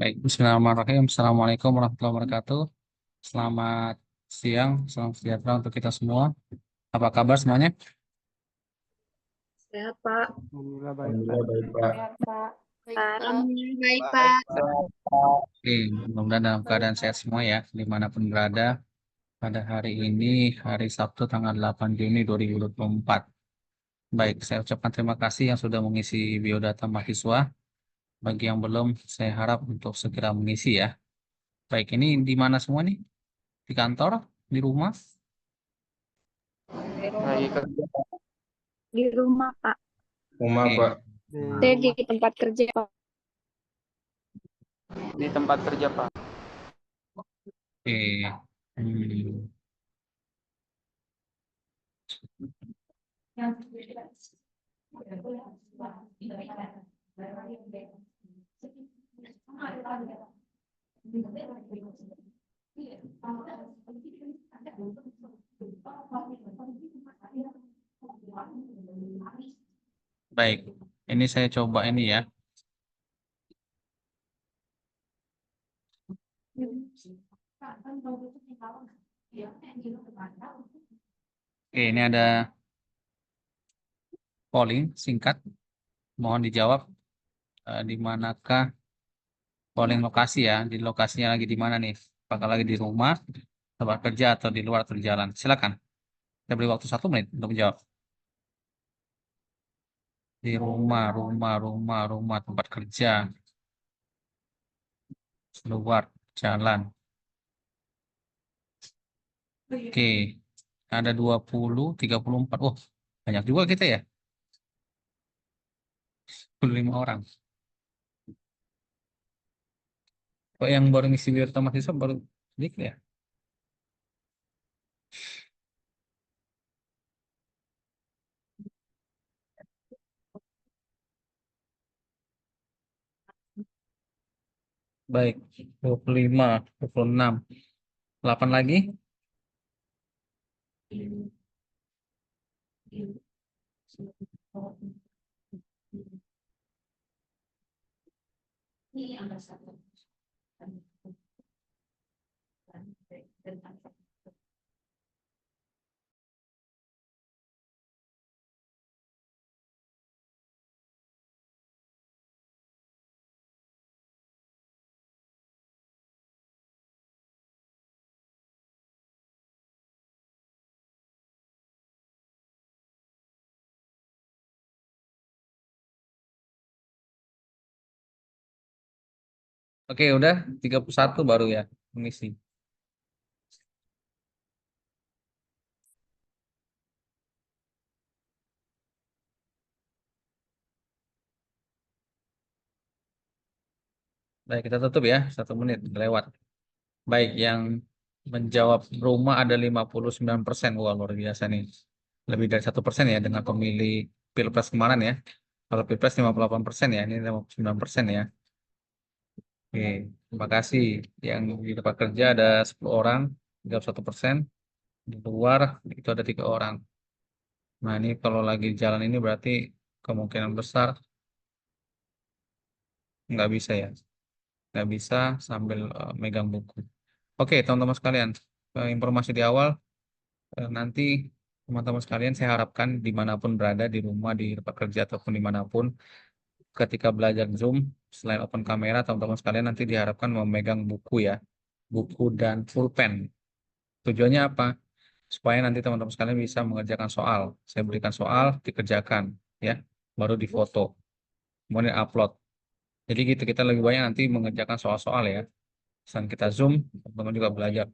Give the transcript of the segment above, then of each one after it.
Baik, Bismillahirrahmanirrahim. Assalamualaikum warahmatullahi wabarakatuh. Selamat siang, salam sejahtera untuk kita semua. Apa kabar semuanya? Sehat, Pak. Alhamdulillah baik, Pak. Alhamdulillah baik Pak. Sehat, Pak. Baik, Pak. Alhamdulillah baik, Pak. Oke, mudah-mudahan dalam keadaan sehat semua ya, dimanapun berada. Pada hari ini, hari Sabtu tanggal 8 Juni 2024. Baik, saya ucapkan terima kasih yang sudah mengisi biodata mahasiswa. Bagi yang belum, saya harap untuk segera mengisi ya. Baik, ini di mana semua nih? Di kantor? Di rumah? Lagi kerja Di rumah, Pak. Rumah Oke, Pak. di Saya di rumah, tempat kerja, Pak. di tempat kerja, Pak. oke. Hmm. Baik, ini saya coba ini ya. Oke, ini ada polling singkat. Mohon dijawab di manakah polling lokasi ya? Di lokasinya lagi di mana nih? Apakah lagi di rumah, tempat kerja atau di luar atau di jalan? Silakan. Kita beri waktu 1 menit untuk menjawab. Di rumah, rumah, tempat kerja, luar, jalan. Oke, ada 20, 34. Oh, banyak juga kita ya. 25 orang. Kok yang baru ngisi biodata mahasiswa baru sedikit ya? Baik, 25, 26. 8 lagi. Oke, udah 31 baru ya mengisi. Baik, kita tutup ya. 1 menit lewat. Baik, yang menjawab rumah ada 59%. Wah, luar biasa nih. Lebih dari 1% ya dengan pemilih Pilpres kemarin ya. Kalau Pilpres 58% ya, ini 59% ya. Oke, terima kasih. Yang di tempat kerja ada 10 orang, 31%. Di luar itu ada 3 orang. Nah, ini kalau lagi jalan ini berarti kemungkinan besar nggak bisa ya. Nggak bisa sambil megang buku. Oke, teman-teman sekalian, informasi di awal nanti teman-teman sekalian saya harapkan dimanapun berada di rumah, di tempat kerja ataupun dimanapun ketika belajar Zoom selain open kamera teman-teman sekalian nanti diharapkan memegang buku ya, buku dan pulpen. Tujuannya apa? Supaya nanti teman-teman sekalian bisa mengerjakan soal. Saya berikan soal, dikerjakan ya, baru difoto, kemudian upload. Jadi gitu kita lebih banyak nanti mengerjakan soal-soal ya. Selain kita Zoom, teman-teman juga belajar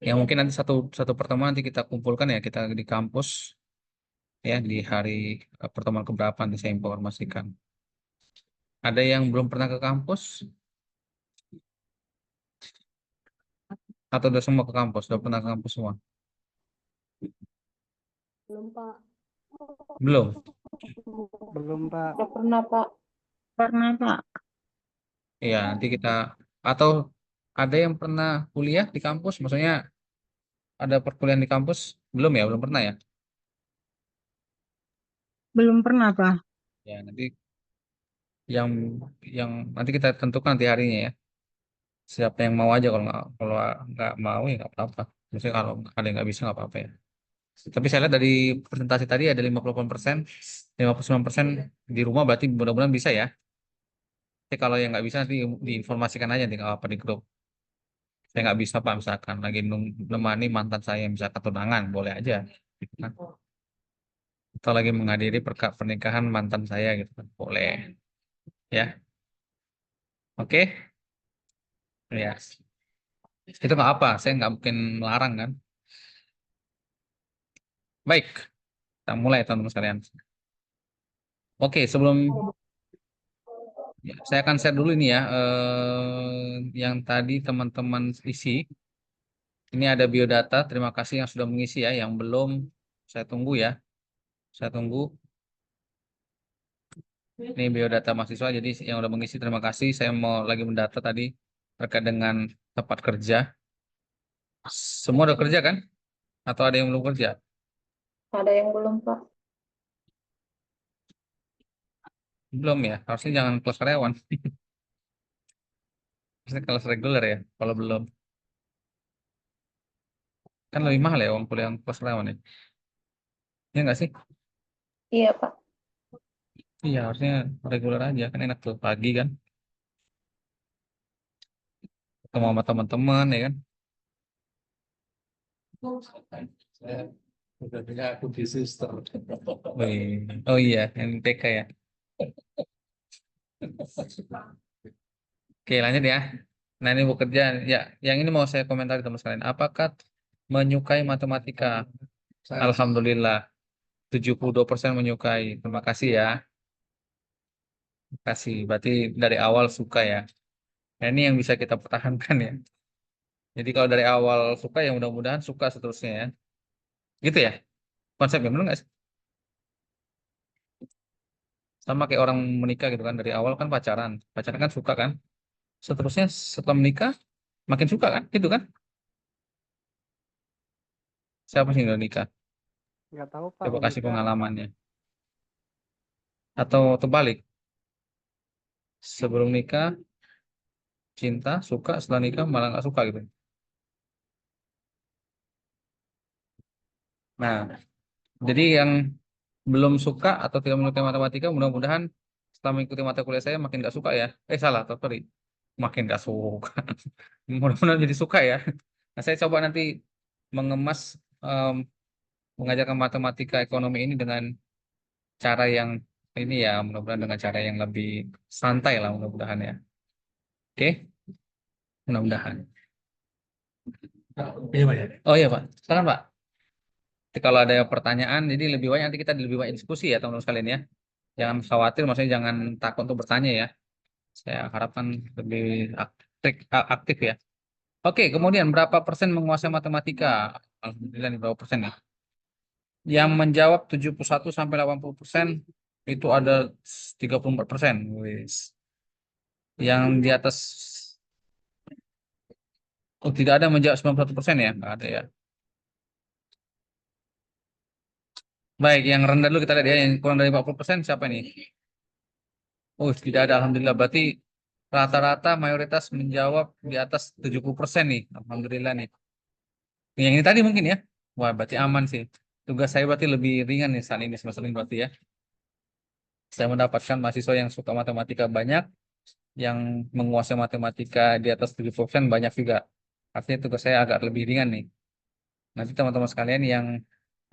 ya mungkin nanti satu satu pertemuan nanti kita kumpulkan ya kita di kampus ya di hari pertemuan keberapa nanti saya informasikan. Ada yang belum pernah ke kampus atau udah semua ke kampus? Udah pernah ke kampus semua? Belum, Pak. Belum. Belum, Pak. Udah pernah, Pak. Pernah, Pak. Ya nanti kita atau ada yang pernah kuliah di kampus? Maksudnya ada perkuliahan di kampus? Belum ya? Belum pernah ya? Belum pernah, Pak. Ya nanti yang yang nanti kita tentukan nanti harinya ya. Siapa yang mau aja, kalau nggak mau ya nggak apa-apa. Maksudnya kalau ada yang nggak bisa nggak apa-apa ya. Tapi saya lihat dari presentasi tadi ada 58%, 59% di rumah, berarti mudah-mudahan bisa ya. Tapi kalau yang nggak bisa nanti diinformasikan aja nih apa di grup. Saya nggak bisa Pak, misalkan lagi menemani mantan saya yang bisa tunangan, boleh aja. Gitu kan. Atau lagi menghadiri pernikahan mantan saya gitu kan, boleh. Ya, oke. Ya, itu nggak apa. Saya nggak mungkin melarang kan. Baik, kita mulai teman-teman sekalian. Oke, sebelum ya, saya akan share dulu ini ya, yang tadi teman-teman isi. Ini ada biodata. Terima kasih yang sudah mengisi ya. Yang belum, saya tunggu ya. Saya tunggu. Ini biodata mahasiswa. Jadi yang udah mengisi terima kasih. Saya mau lagi mendata tadi terkait dengan tempat kerja. Semua udah kerja kan? Atau ada yang belum kerja? Ada yang belum, Pak? Belum ya. Harusnya jangan kelas karyawan. Harusnya kelas reguler ya. Kalau belum. Kan lebih mahal ya uang kuliah yang kelas karyawan ya. Ya nggak sih? Iya, Pak. Iya, harusnya reguler aja. Kan enak tuh pagi kan. Ketemu sama teman-teman ya kan. Udah punya aku di sister. Oh iya, yang TK ya. Oke, lanjut ya. Nah, ini bekerja. Ya, yang ini mau saya komentari teman sekalian. Apakah menyukai matematika? Alhamdulillah, 72% menyukai. Terima kasih ya. Terima kasih. Berarti dari awal suka ya. Nah, ini yang bisa kita pertahankan ya. Jadi kalau dari awal suka ya mudah-mudahan suka seterusnya ya. Gitu ya. Konsepnya benar nggak sih? Sama kayak orang menikah gitu kan. Dari awal kan pacaran. Pacaran kan suka kan. Seterusnya setelah menikah makin suka kan. Gitu kan. Siapa sih yang udah nikah? Nggak tahu Pak, Coba kasih menikah. pengalamannya. Atau terbalik. Sebelum nikah cinta, suka, setelah nikah malah nggak suka gitu. Nah, jadi yang belum suka atau tidak menyukai matematika, mudah-mudahan setelah mengikuti mata kuliah saya makin nggak suka ya. Salah, sorry, makin nggak suka. Mudah-mudahan jadi suka ya. Nah, saya coba nanti mengemas em, mengajarkan matematika ekonomi ini dengan cara yang ini ya, mudah-mudahan dengan cara yang lebih santai lah, mudah-mudahan ya. Oke, mudah-mudahan. Iya, Pak, ya? Oh iya Pak, silakan Pak. Jadi kalau ada pertanyaan, jadi lebih banyak nanti kita lebih banyak diskusi ya teman-teman sekalian ya. Jangan khawatir, maksudnya jangan takut untuk bertanya ya. Saya harapkan lebih aktif ya. Oke, kemudian berapa persen menguasai matematika? Alhamdulillah nih berapa persen ya? Yang menjawab 71 sampai 80% itu ada 34%. Wis. Yang di atas oh tidak ada yang menjawab 91% ya? Nggak ada ya. Baik, yang rendah dulu kita lihat ya, yang kurang dari 40% siapa nih? Oh, tidak ada. Alhamdulillah. Berarti rata-rata mayoritas menjawab di atas 70% nih. Alhamdulillah nih. Yang ini tadi mungkin ya. Wah, berarti aman sih. Tugas saya berarti lebih ringan nih saat ini semester ini berarti ya. Saya mendapatkan mahasiswa yang suka matematika banyak, yang menguasai matematika di atas 70% banyak juga. Artinya tugas saya agak lebih ringan nih. Nanti teman-teman sekalian yang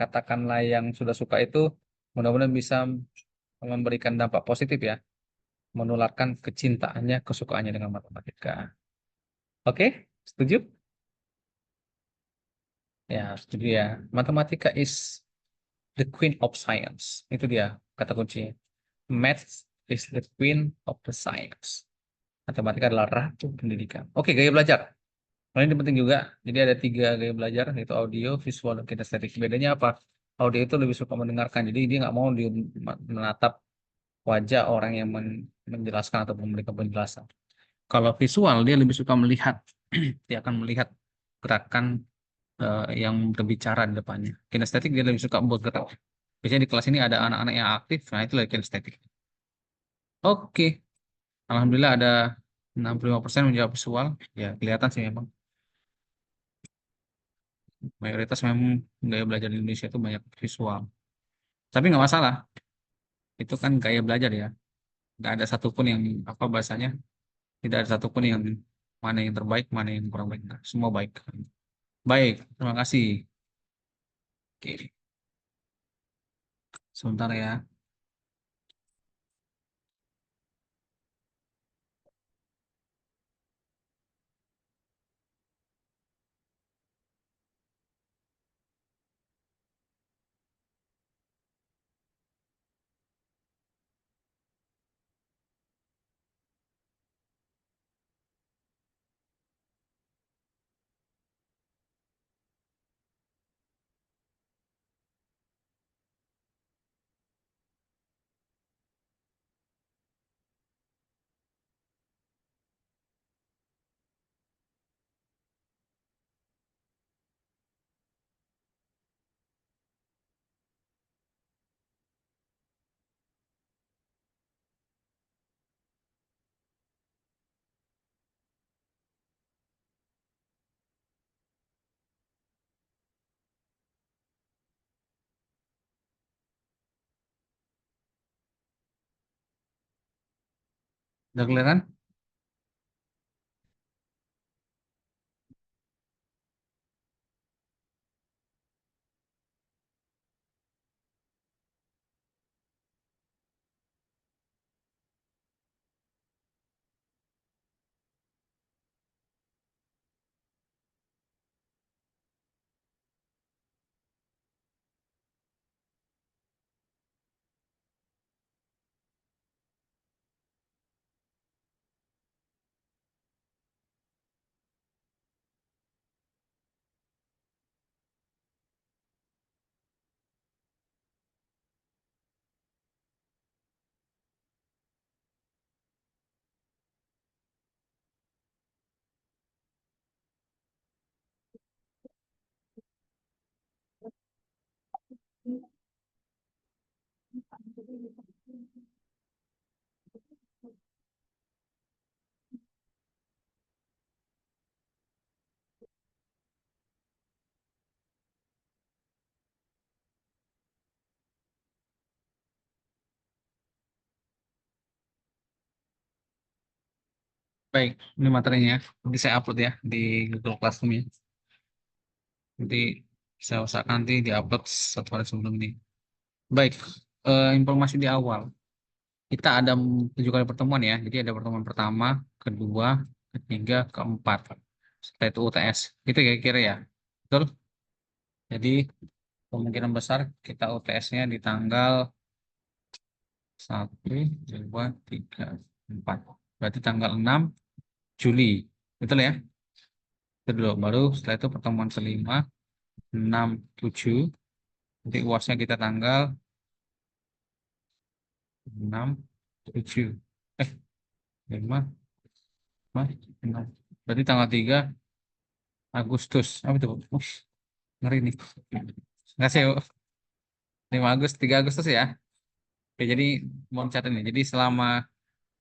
katakanlah yang sudah suka itu mudah-mudahan bisa memberikan dampak positif ya, menularkan kecintaannya, kesukaannya dengan matematika. Oke, setuju? Ya, setuju ya. Matematika is the queen of science. Itu dia kata kuncinya. Math is the queen of the science. Matematika adalah ratu pendidikan. Oke, gaya belajar. Nah, ini penting juga. Jadi ada 3 gaya belajar, yaitu audio, visual, dan kinestetik. Bedanya apa? Audio itu lebih suka mendengarkan. Jadi dia nggak mau menatap wajah orang yang menjelaskan atau memberikan penjelasan. Kalau visual, dia lebih suka melihat. Dia akan melihat gerakan yang berbicara di depannya. Kinestetik dia lebih suka bergerak. Biasanya di kelas ini ada anak-anak yang aktif, nah itu lagi kinestetik. Oke, Alhamdulillah ada 65% menjawab visual. Ya, kelihatan sih memang. Mayoritas memang gaya belajar di Indonesia itu banyak visual. Tapi nggak masalah. Itu kan gaya belajar ya. Nggak ada satupun yang apa bahasanya. Tidak ada satupun yang mana yang terbaik, mana yang kurang baik. Nah, semua baik. Baik, terima kasih. Oke, sebentar ya. Udah kelihatan? Baik, ini materinya ya. Nanti saya upload ya di Google Classroom ya. Nanti saya usahakan nanti diupload 1 hari sebelum ini. Baik, informasi di awal. Kita ada 7 kali pertemuan ya. Jadi ada pertemuan pertama, kedua, ketiga, keempat. Setelah itu UTS. Itu kira-kira ya. Betul? Jadi kemungkinan besar kita UTS-nya di tanggal 1, 2, 3, 4. Berarti tanggal 6 Juli. Betul ya? Itu dulu. Baru setelah itu pertemuan kelima, 6, 7. Nanti UASnya kita tanggal 6, 7. Eh, 5, 6. Berarti tanggal 3 Agustus. Apa itu? Ngeri nih. Nggak sih, 5 Agustus, 3 Agustus ya. Oke, jadi mau catat nih. Jadi selama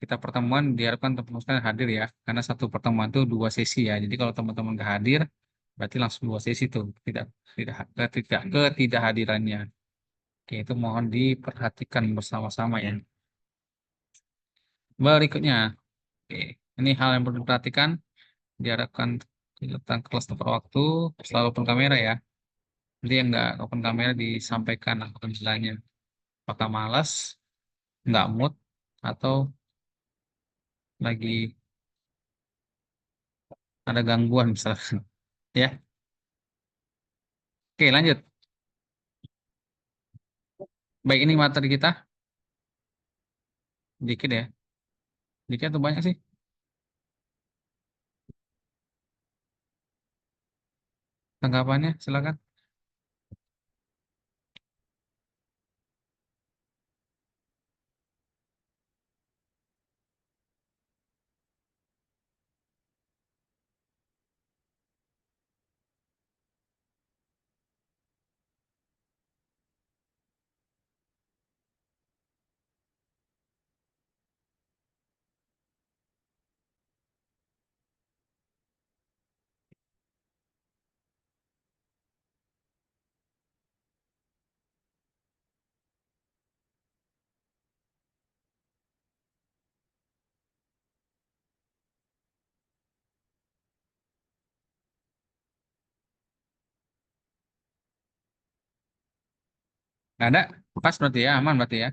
kita pertemuan diharapkan teman-teman sekalian hadir ya. Karena satu pertemuan itu 2 sesi ya. Jadi kalau teman-teman nggak hadir, berarti langsung 2 sesi tuh. Tidak ketidakhadirannya. Oke, itu mohon diperhatikan bersama-sama ya. Berikutnya, oke, ini hal yang perlu diperhatikan. Diharapkan datang kelas tepat waktu, selalu open kamera ya. Jadi yang nggak open kamera disampaikan apa kendalanya. Apakah malas, nggak mood, atau lagi ada gangguan misalkan. Ya, oke lanjut. Baik, ini materi kita. Dikit ya. Dikit atau banyak sih? Tanggapannya, silakan. Nggak ada? Pas berarti ya, aman berarti ya.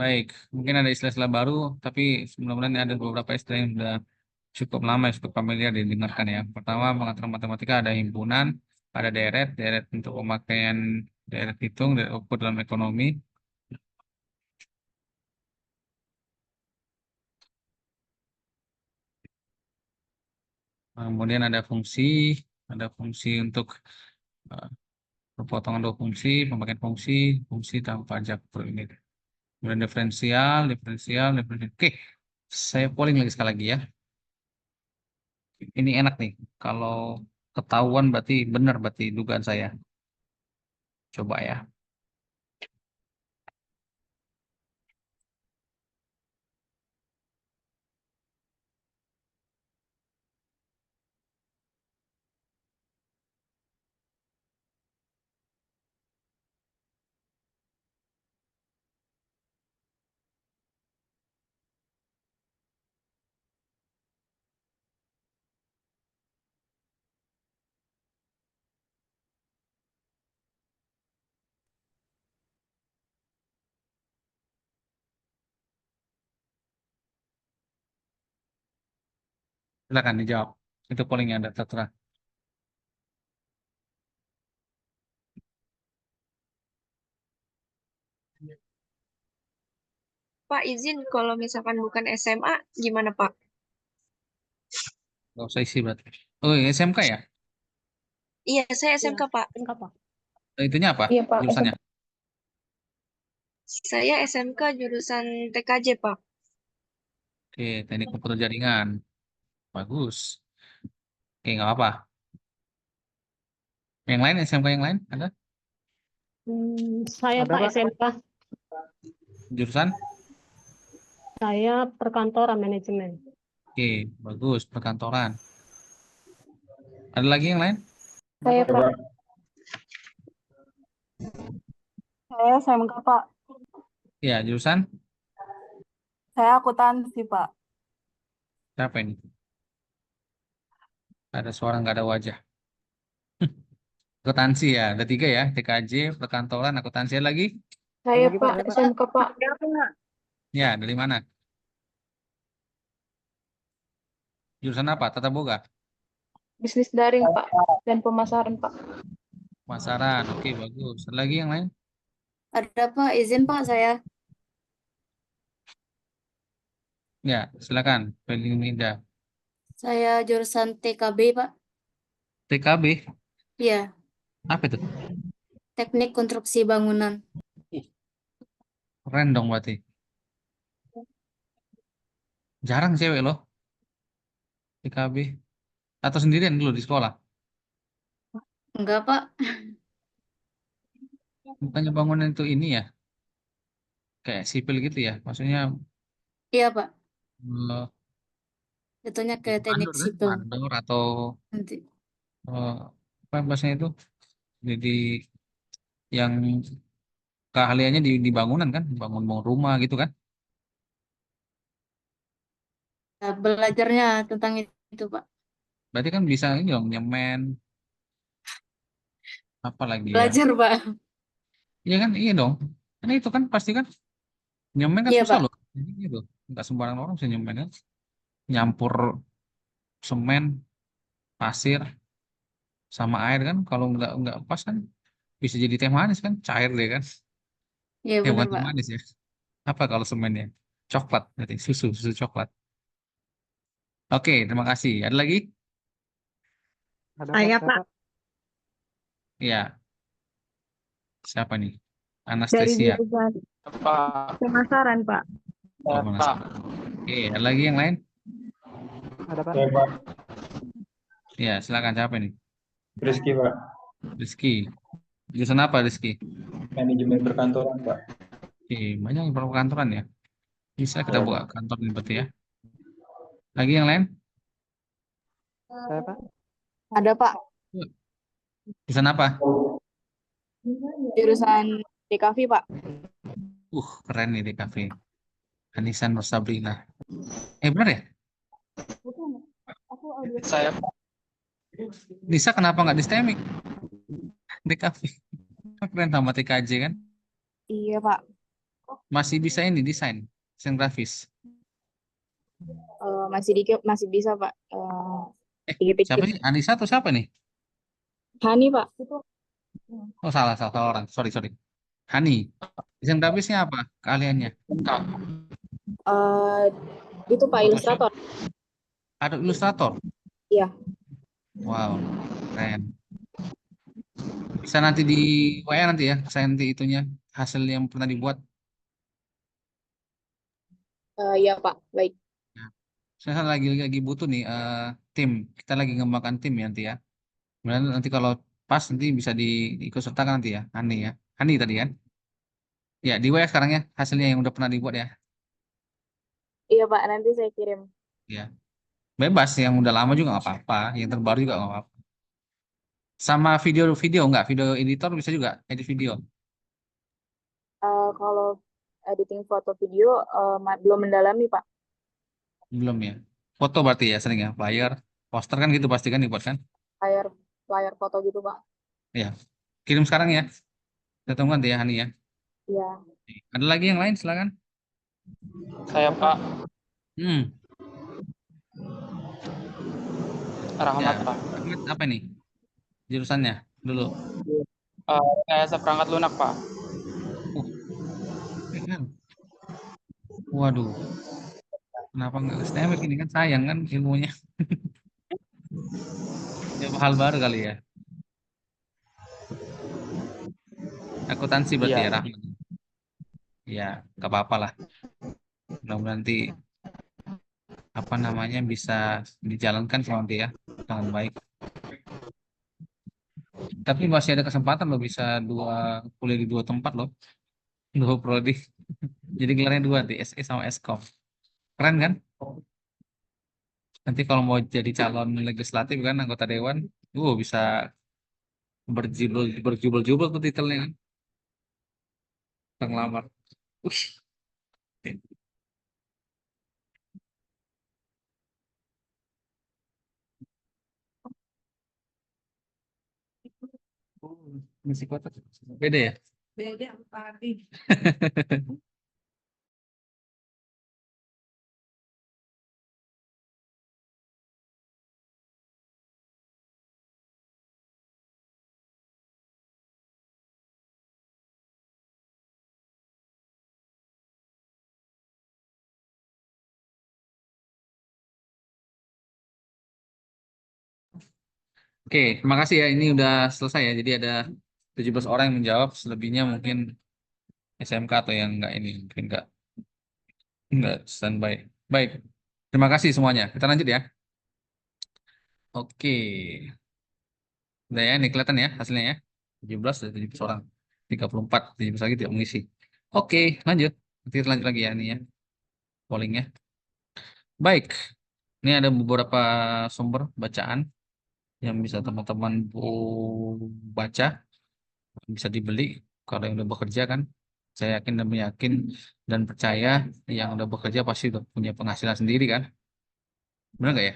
Baik, mungkin ada istilah-istilah baru, tapi mudah-mudahan ada beberapa istilah yang sudah cukup lama, cukup familiar didengarkan ya. Pertama, pengaturan matematika ada himpunan, ada deret, deret untuk pemakaian deret hitung, deret ukur dalam ekonomi. Kemudian ada fungsi untuk eh, perpotongan dua fungsi, pembagian fungsi, fungsi tanpa pajak per unit. Kemudian diferensial, diferensial, diferensial. Oke, saya polling lagi sekali lagi ya. Ini enak nih. Kalau ketahuan berarti benar berarti dugaan saya. Coba ya. Silakan dijawab. Itu pollingnya ada tertera. Pak, izin kalau misalkan bukan SMA, gimana Pak? Nggak usah isi berarti. Oh, iya, SMK ya? Iya, saya SMK Pak. Itunya apa? Iya, Pak. Jurusannya? Saya SMK jurusan TKJ Pak. Oke, teknik komputer jaringan. Bagus. Oke, nggak apa. Yang lain, SMK yang lain ada? Saya Ada, Pak Pak. SMK, Jurusan? saya perkantoran manajemen. Oke, bagus. Perkantoran. Ada lagi yang lain? Saya, Pak. Saya SMK, Pak. Ya, jurusan? Saya akuntansi, Pak. Siapa ini? Ada suara nggak ada wajah. Akuntansi ya, ada tiga ya. TKJ, perkantoran, akuntansi. Ada lagi? Saya, lagi, Pak, Pak. ada, Pak. SMK, Pak. Ya, dari mana? Jurusan apa? Tata Boga? Bisnis daring, Pak. Dan pemasaran, Pak. Pemasaran. Oke, bagus. Ada lagi yang lain? Ada Pak, izin Pak saya. Ya, silakan. Felinda. Saya jurusan TKB Pak. TKB, Iya, apa itu? Teknik Konstruksi Bangunan. Keren dong berarti. Jarang cewek loh, TKB. Atau sendirian dulu di sekolah. Enggak Pak. Bukannya bangunan itu ini ya, kayak sipil gitu ya. Maksudnya Iya Pak, eh, jatuhnya ke teknik mandor kan? sipil Mandor atau nanti. apa bahasanya itu? Jadi yang keahliannya di bangunan kan, bangun rumah gitu kan. Nah, belajarnya tentang itu Pak. Berarti kan bisa ini dong, nyemen, apa lagi ya? Belajar Pak. Iya kan, iya dong. Karena itu kan pasti kan nyemen kan Iya susah Pak. loh. Jadi gitu. Nggak sembarang orang bisa nyemen kan. Nyampur semen, pasir, sama air kan. Kalau nggak pas kan bisa jadi teh manis kan, cair deh kan. Iya Bukan benar teh Pak. manis ya. Apa kalau semennya? Coklat, berarti susu coklat. Oke, terima kasih. Ada lagi? Ada, Saya, Pak. Pak, Ya, siapa nih? dari Anastasia. jurusan Pak. pemasaran, Pak. Oh, Pak. Oke, ada lagi yang lain? Ada, Pak. Ya, silakan siapa nih? Rizky, Pak. Rizky. Jurusan apa Rizky? Manajemen perkantoran, Pak. Oke, banyak yang perkantoran ya. Bisa kita Ya, buka kantor nih berarti ya. Lagi yang lain? Saya, Pak. Ada Pak, Jurusan apa? jurusan DKV Pak. Keren nih di kafe. Anissa Nur Sabrina. Benar ya? Saya, Nisa kenapa nggak di STEMIC? Di kafe. Keren sama TKJ kan? Iya, Pak. Masih bisa ini desain grafis. Masih dikit, masih bisa, Pak. Siapa Dikit-dikit. sih? Anissa atau siapa nih? Hani, Pak. Oh, salah orang. Sorry. Hani. Desain grafisnya apa keahliannya? Eh, itu Pak Photoshop? ilustrator. Ada ilustrator. Iya. Wow, keren. Bisa nanti di WA nanti ya, saya nanti itunya hasil yang pernah dibuat. Iya, Pak. Baik. Nah, saya kan lagi butuh nih tim. Kita lagi ngembangkan tim ya nanti ya. Kemudian nanti kalau pas nanti bisa diikut sertakan nanti ya, Hani ya. Hani tadi kan? Ya, di WA sekarang ya hasilnya yang udah pernah dibuat ya. Iya, Pak. Nanti saya kirim. Ya, bebas yang udah lama juga nggak apa-apa, yang terbaru juga nggak apa-apa. Sama video-video nggak, video editor bisa juga edit video. Kalau editing foto video belum mendalami, Pak. Belum ya. Foto berarti ya sering ya, flyer, poster kan gitu pasti kan dibuat kan? Layar layar foto gitu, Pak. Ya, kirim sekarang ya. Kita tunggu nanti ya Hani ya. Iya. Ada lagi yang lain silakan. Saya Pak Hmm, Rahmat ya. Pak. Ahmad apa nih jurusannya dulu? Rekayasa perangkat lunak Pak. Keren. Waduh, kenapa nggak STM ini kan sayang kan ilmunya. Ya hal baru kali ya. Akuntansi berarti ya Iya. Rahmat. Ya, nggak apa-apa lah. Mudah-mudahan nanti apa namanya bisa dijalankan sama nanti ya dengan baik. Tapi masih ada kesempatan loh bisa kuliah di dua tempat loh, dua prodi. Jadi gelarnya dua di SE sama Eskom. Keren kan? Nanti kalau mau jadi calon legislatif kan anggota dewan, bisa berjubel-jubel tuh titelnya kan, kita ngelamar. Ush. Masih kotak. Beda ya? Beda tadi. Oke, terima kasih ya. Ini udah selesai ya. Jadi ada 17 orang yang menjawab, selebihnya mungkin SMK atau yang enggak ini, mungkin enggak standby. Baik, terima kasih semuanya. Kita lanjut ya. Oke, udah ya, ini kelihatan ya hasilnya ya. 17 dari 17 orang. 34, 17 lagi tidak mengisi. Oke, lanjut. Nanti kita lanjut lagi ya ini ya, pollingnya. Baik, ini ada beberapa sumber bacaan yang bisa teman-teman baca, bisa dibeli kalau yang udah bekerja kan. Saya yakin dan meyakin dan percaya yang udah bekerja pasti udah punya penghasilan sendiri kan. Benar nggak ya?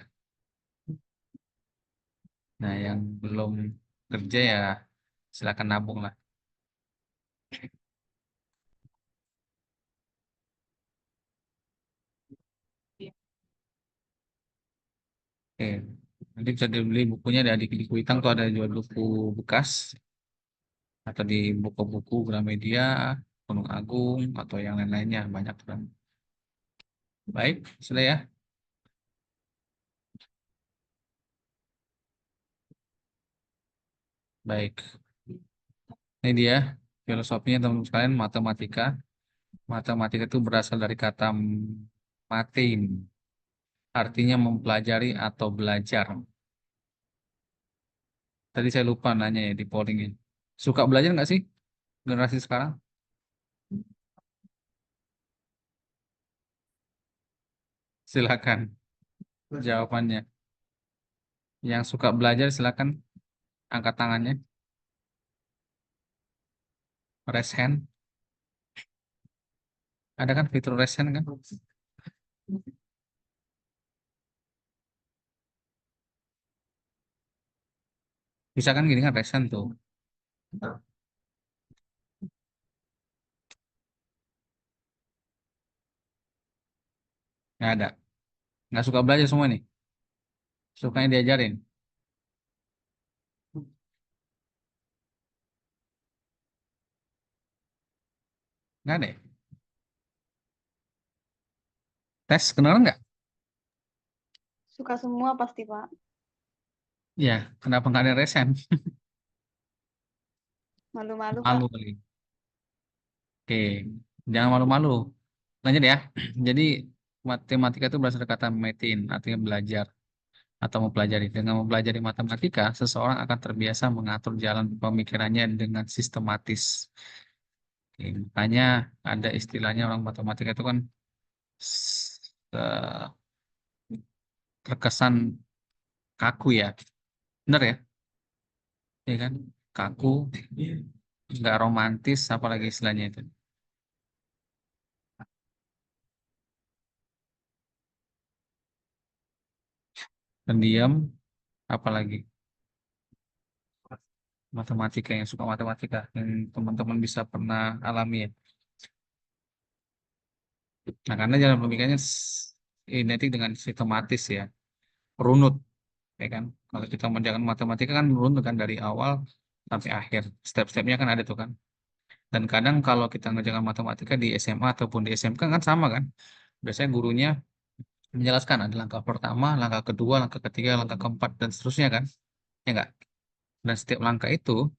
Nah, yang belum kerja ya silakan nabung lah. Oke. Nanti bisa dibeli bukunya di Kuitang tuh ada jual buku bekas atau di buku-buku Gramedia, Gunung Agung atau yang lain-lainnya banyak kan. Baik, sudah ya. Baik. Ini dia filosofinya teman-teman sekalian matematika. Matematika itu berasal dari kata matein, artinya mempelajari atau belajar. Tadi saya lupa nanya ya di pollingnya. Suka belajar nggak sih generasi sekarang? Silakan jawabannya. Yang suka belajar silakan angkat tangannya. Raise hand. Ada kan fitur raise hand kan? Bisa kan gini kan raise hand tuh. Nggak ada. Nggak suka belajar semua nih. Sukanya diajarin. Nggak ada ya? Tes, kenalan nggak? Suka semua pasti, Pak. Ya, kenapa nggak ada resen? Malu-malu, Pak. Malu kali. Oke, jangan malu-malu. Lanjut ya. Jadi matematika itu berasal dari kata metin, artinya belajar atau mempelajari. Dengan mempelajari matematika, seseorang akan terbiasa mengatur jalan pemikirannya dengan sistematis. Oke, makanya ada istilahnya orang matematika itu kan terkesan kaku ya. Bener ya? Iya kan? Kaku, nggak romantis, apalagi istilahnya itu. Pendiam, apalagi matematika yang suka matematika yang teman-teman bisa pernah alami ya. Nah, karena jalan pemikirannya identik dengan sistematis ya, runut, ya kan? Kalau kita mengerjakan matematika kan runut kan dari awal sampai akhir, step-stepnya kan ada tuh kan. Dan kadang kalau kita mengerjakan matematika di SMA ataupun di SMK kan sama kan. Biasanya gurunya menjelaskan ada langkah pertama, langkah kedua, langkah ketiga, langkah keempat dan seterusnya kan. Ya enggak? Dan setiap langkah itu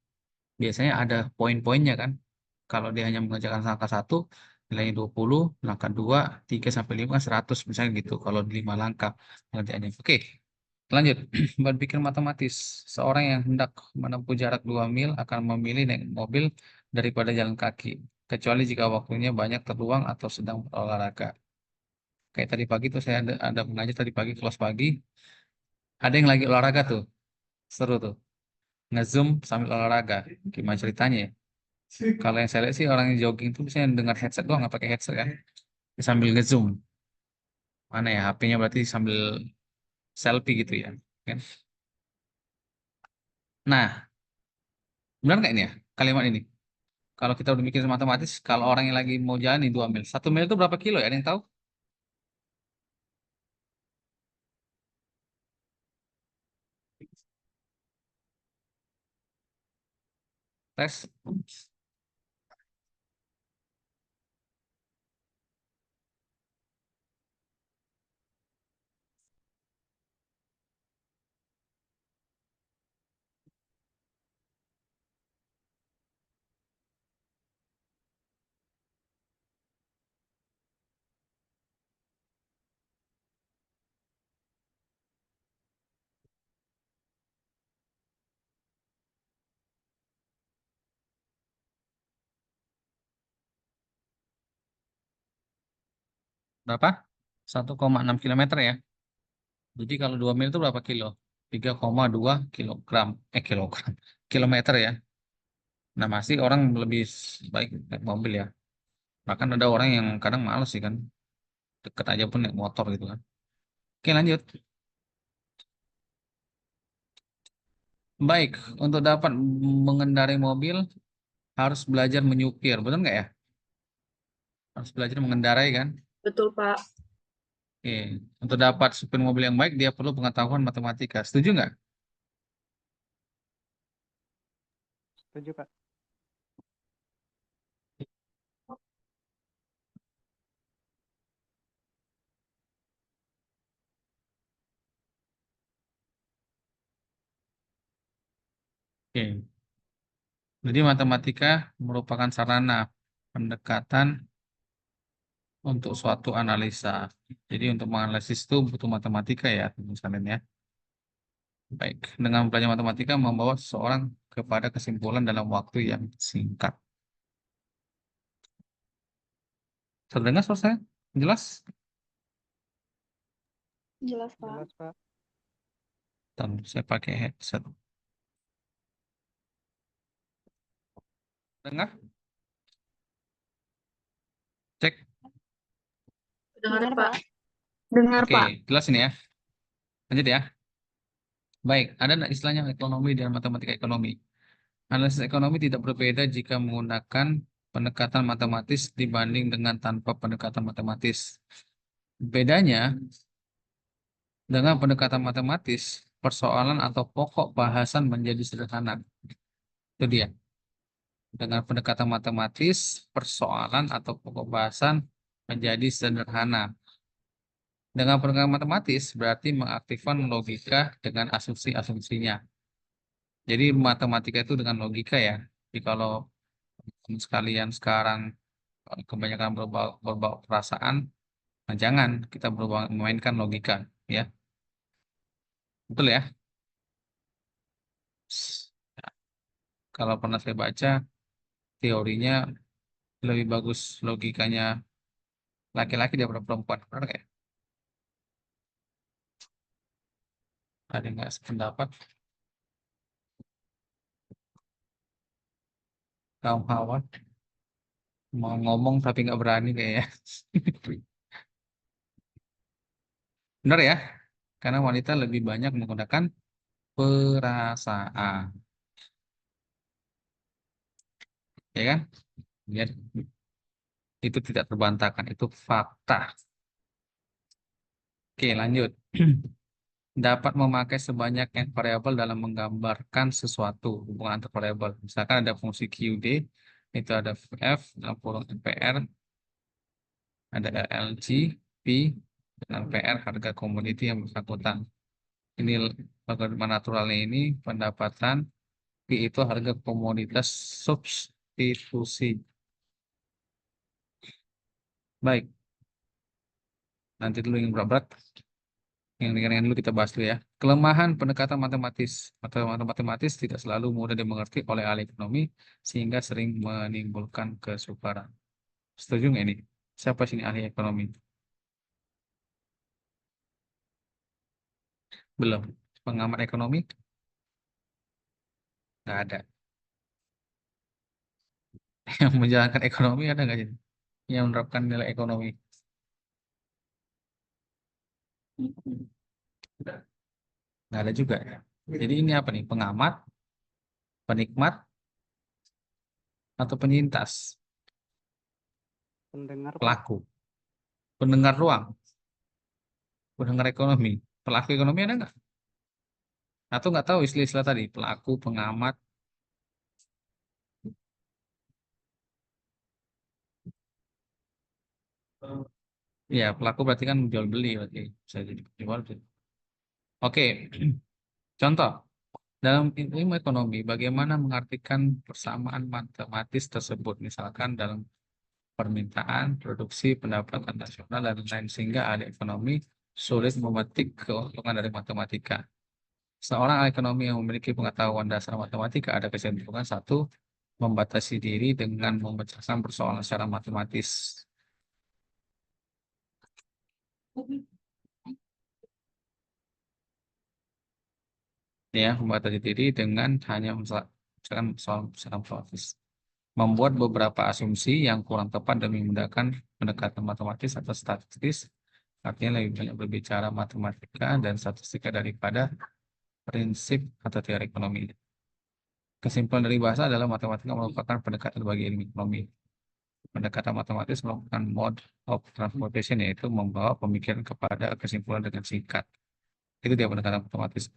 biasanya ada poin-poinnya kan. Kalau dia hanya mengerjakan langkah satu, nilainya 20, langkah 2, 3 sampai 5, 100 misalnya gitu. Kalau di 5 langkah pengerjaannya. Oke, lanjut. Berpikir matematis. Seorang yang hendak menempuh jarak 2 mil akan memilih naik mobil daripada jalan kaki. Kecuali jika waktunya banyak terluang atau sedang berolahraga. Kayak tadi pagi tuh saya ada mengajar tadi pagi, kelas pagi. Ada yang lagi olahraga tuh. Seru tuh. Nge-zoom sambil olahraga. Gimana ceritanya ya? Kalau yang saya lihat sih orang yang jogging tuh biasanya dengan headset doang, nggak pakai headset kan? Sambil ngezoom. Mana ya? HP-nya berarti sambil selfie gitu ya. Kan? Nah, benar nggak ini ya kalimat ini? Kalau kita udah mikir matematis, kalau orang yang lagi mau jalan nih 2 mil, 1 mil itu berapa kilo ya? Ada yang tahu? Tes. Berapa? 1,6 kilometer ya. Jadi kalau 2 mil itu berapa kilo? 3,2 kilogram. Kilogram. Kilometer ya. Nah, masih orang lebih baik naik mobil ya. Bahkan ada orang yang kadang males sih kan. Deket aja pun naik motor gitu kan. Oke, lanjut. Baik, untuk dapat mengendarai mobil harus belajar menyupir, betul nggak ya? Harus belajar mengendarai kan? Betul, Pak. Oke, untuk dapat supir mobil yang baik dia perlu pengetahuan matematika. Setuju nggak? Setuju, Pak. Oke, jadi matematika merupakan sarana pendekatan untuk suatu analisa. Jadi untuk menganalisis itu butuh matematika ya, misalnya ya. Baik, dengan belajar matematika membawa seseorang kepada kesimpulan dalam waktu yang singkat. Terdengar suara saya? Jelas? Jelas, Pak. Jelas, Pak. Bentar, saya pakai headset. Dengar? Cek. Dengar, Pak. Dengar, Oke, Pak. jelas ini ya. Lanjut ya. Baik, ada nggak istilahnya ekonomi dan matematika ekonomi? Analisis ekonomi tidak berbeda jika menggunakan pendekatan matematis dibanding dengan tanpa pendekatan matematis. Bedanya dengan pendekatan matematis, persoalan atau pokok bahasan menjadi sederhana. Itu dia. Dengan pendekatan matematis, persoalan atau pokok bahasan menjadi sederhana. Dengan pendekatan matematis berarti mengaktifkan logika dengan asumsi-asumsinya. Jadi matematika itu dengan logika ya. Jadi kalau sekalian sekarang kebanyakan berbau perasaan, nah jangan kita memainkan logika ya. Betul ya? Kalau pernah saya baca teorinya lebih bagus logikanya laki-laki daripada perempuan. Benar nggak ya? Ada yang nggak sependapat? Kaum hawa mau ngomong tapi nggak berani kayaknya. Benar ya? Karena wanita lebih banyak menggunakan perasaan. Ya kan? Lihat, itu tidak terbantahkan, itu fakta. Oke, lanjut. Dapat memakai sebanyak n variabel dalam menggambarkan sesuatu hubungan antar variabel. Misalkan ada fungsi QD, itu ada F, dalam kurung NPR, ada LG, P, dan PR harga komoditi yang bersangkutan. Ini logaritma naturalnya ini pendapatan, P itu harga komoditas substitusi. Baik, nanti dulu yang berat-berat. Yang ringan-ringan dulu kita bahas dulu ya. Kelemahan pendekatan matematis. Matematika matematis tidak selalu mudah dimengerti oleh ahli ekonomi sehingga sering menimbulkan kesukaran. Setuju nggak ini? Siapa sini ahli ekonomi? Belum. Pengamat ekonomi? Nggak ada. Yang menjalankan ekonomi ada nggak sih? Yang menerapkan nilai ekonomi? Nggak ada juga ya. Jadi ini apa nih? Pengamat, penikmat, atau penyintas? Pendengar, Pak. Pelaku. Pendengar ruang. Pendengar ekonomi. Pelaku ekonomi ada nggak? Atau nggak tahu istilah-istilah tadi? Pelaku, pengamat. Ya, pelaku berarti kan jual beli berarti. Bisa jadi jual beli. Oke. Contoh. Dalam ilmu ekonomi, bagaimana mengartikan persamaan matematis tersebut? Misalkan dalam permintaan, produksi, pendapatan nasional, dan lain-lain. Sehingga ahli ekonomi sulit memetik keuntungan dari matematika. Seorang ahli ekonomi yang memiliki pengetahuan dasar matematika ada kecenderungan satu, membatasi diri dengan memecahkan persoalan secara matematis. Ya, membatasi diri dengan hanya misalkan soal matematis. Membuat beberapa asumsi yang kurang tepat demi memudahkan pendekatan matematis atau statistis, artinya lebih banyak berbicara matematika dan statistika daripada prinsip atau teori ekonomi. Kesimpulan dari bahasa adalah matematika merupakan pendekatan bagi ilmu ekonomi. Pendekatan matematis merupakan mode of transportation, yaitu membawa pemikiran kepada kesimpulan dengan singkat. Itu dia pendekatan matematis.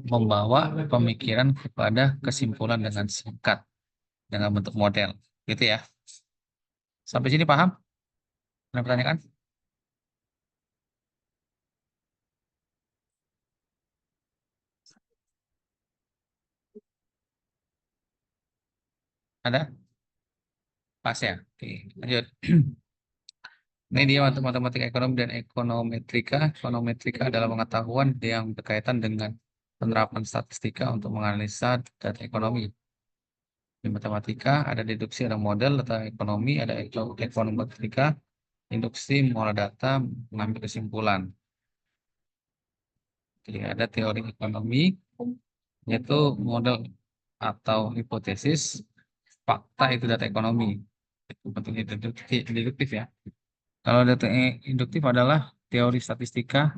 Membawa pemikiran kepada kesimpulan dengan singkat, dengan bentuk model. Gitu ya. Sampai sini paham? Ada pertanyaan? Ada? Pas ya? Oke, lanjut. Ini dia matematika ekonomi dan ekonometrika. Ekonometrika adalah pengetahuan yang berkaitan dengan penerapan statistika untuk menganalisa data ekonomi. Di matematika ada deduksi, ada model data ekonomi, ada ekonometrika, induksi, mengolah data, mengambil kesimpulan. Jadi ada teori ekonomi, yaitu model atau hipotesis, fakta itu data ekonomi. Itu bentuknya deduktif ya. Kalau data induktif adalah teori statistika,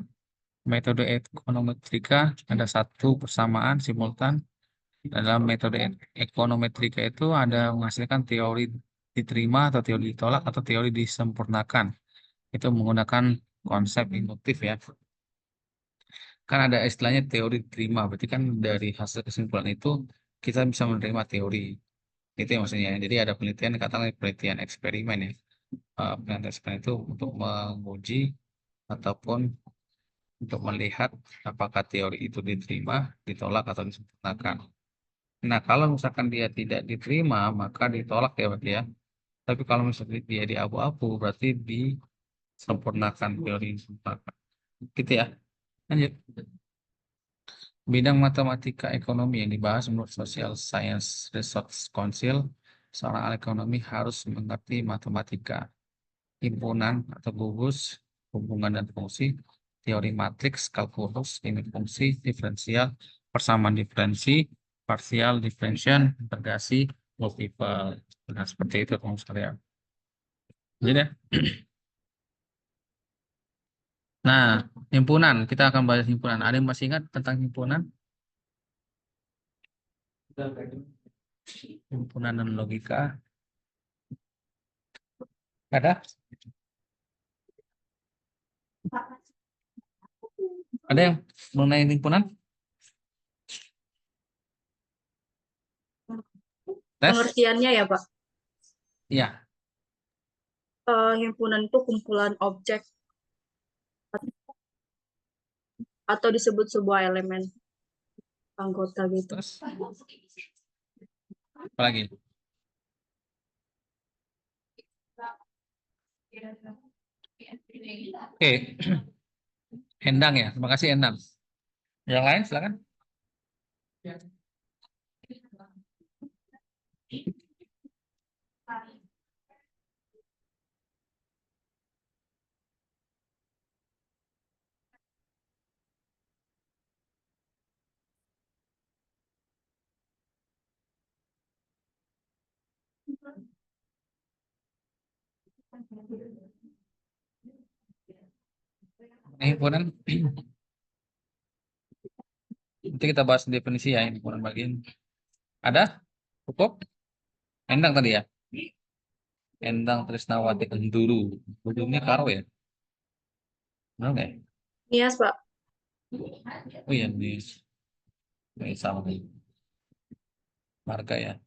metode ekonometrika, ada satu persamaan simultan. Dalam metode ekonometrika itu ada menghasilkan teori diterima atau teori ditolak atau teori disempurnakan. Itu menggunakan konsep induktif ya. Kan ada istilahnya teori terima, berarti kan dari hasil kesimpulan itu kita bisa menerima teori. Itu yang maksudnya. Jadi ada penelitian, katakanlah penelitian eksperimen ya. Penelitian eksperimen itu untuk menguji ataupun untuk melihat apakah teori itu diterima, ditolak atau disempurnakan. Nah, kalau misalkan dia tidak diterima, maka ditolak ya berarti ya. Tapi kalau misalkan dia di abu-abu, berarti disempurnakan, teori disempurnakan. Gitu ya. Lanjut. Bidang matematika ekonomi yang dibahas menurut Social Science Research Council, seorang ahli ekonomi harus mengerti matematika, himpunan atau gugus, hubungan dan fungsi, teori matriks, kalkulus, limit fungsi, diferensial, persamaan diferensi, parsial, differential, integrasi, multiple. Nah, seperti itu teman sekalian. Jadi ya. Nah, himpunan, kita akan bahas himpunan. Ada yang masih ingat tentang himpunan? Himpunan dan logika. Ada? Ada yang mengenai himpunan? Tes? Pengertiannya ya, Pak. Iya. Himpunan itu kumpulan objek atau disebut sebuah elemen anggota gitu. Terus? Apa lagi? Oke. Endang ya. Terima kasih Endang. Yang lain silakan. Himpunan. Nanti kita bahas definisi ya himpunan bagian. Ada? Cukup? Endang tadi ya? Endang Trisnawati Enduru. Ujungnya karo ya? Benar nggak ya? Nias, Pak. Oh iya, ini sama nih. Marga ya.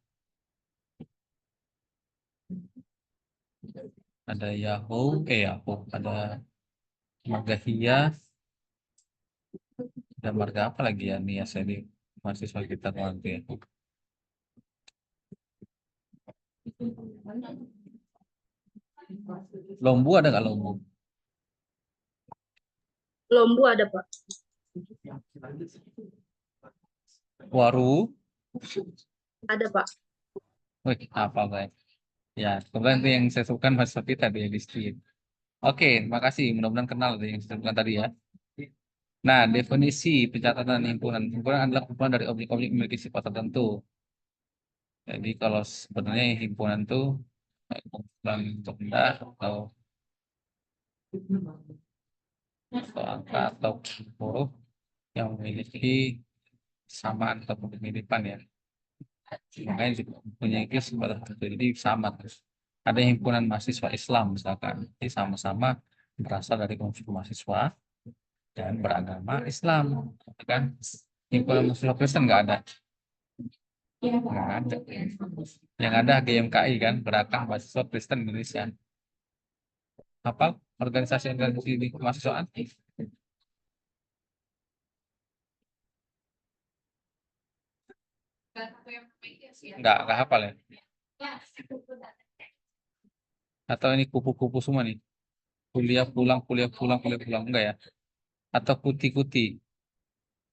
Ada Yahoo, ada Marga Hia, ada marga apa lagi ya Nias ini mahasiswa kita nanti ya. Lombu ada nggak Lombu? Lombu ada, Pak. Waru? Ada, Pak. Wih, apa guys? Ya, kemudian itu yang saya sebutkan mahasiswa kita di Street. Oke, terima kasih. Mudah-mudahan kenal yang saya sebutkan tadi ya. Nah, definisi pencatatan himpunan. Himpunan adalah kumpulan dari objek-objek memiliki sifat tertentu. Jadi kalau sebenarnya himpunan itu kumpulan untuk benda atau angka atau huruf yang memiliki kesamaan atau kemiripan ya. Makanya mempunyai sifat tertentu. Jadi sama terus. Ada himpunan mahasiswa Islam misalkan. Jadi sama-sama berasal dari kelompok mahasiswa dan beragama Islam, kan? Himpunan mahasiswa Kristen nggak ada. Nggak ada. Yang ada GMKI kan, Gerakan Mahasiswa Kristen Indonesia. Apa organisasi di kemahasiswaan? Nggak hafal ya? Atau ini kupu-kupu semua nih? Kuliah pulang, enggak ya? Atau kuti-kuti,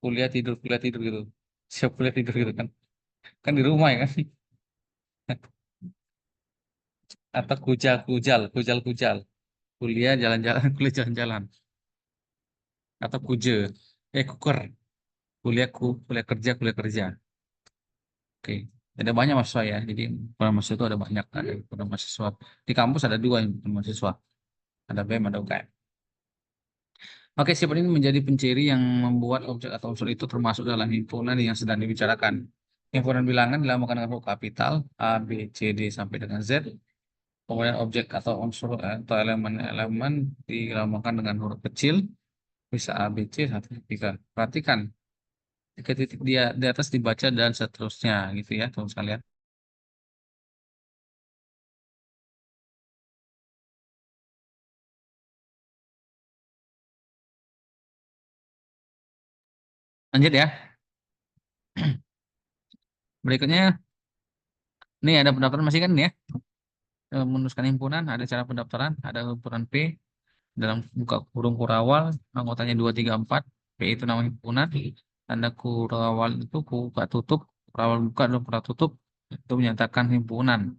kuliah tidur gitu. Siap kuliah tidur gitu kan? Kan di rumah ya kan? Atau kujal, kuliah jalan-jalan, kuliah jalan-jalan. Atau kuker, kuliah kerja. Oke, ada banyak mahasiswa ya. Jadi program mahasiswa itu ada banyak. Ada program mahasiswa di kampus ada dua yang mahasiswa, ada BEM, ada UKM. Oke, sifat ini menjadi penciri yang membuat objek atau unsur itu termasuk dalam himpunan yang sedang dibicarakan. Himpunan bilangan dinamakan dengan huruf kapital A, B, C, D sampai dengan Z. Kemudian objek atau unsur atau elemen-elemen dilambangkan dengan huruf kecil, bisa A, B, C, 1, 3. Perhatikan, jika titik dia di atas dibaca dan seterusnya gitu ya, teman sekalian. Lanjut ya. Berikutnya, nih ada pendaftaran masih kan ya? Menuliskan himpunan, ada cara pendaftaran, ada himpunan P, dalam buka kurung kurawal, anggotanya 2, 3, 4, P itu nama himpunan, tanda kurawal itu buka tutup, kurawal buka dan kurawal tutup, itu menyatakan himpunan.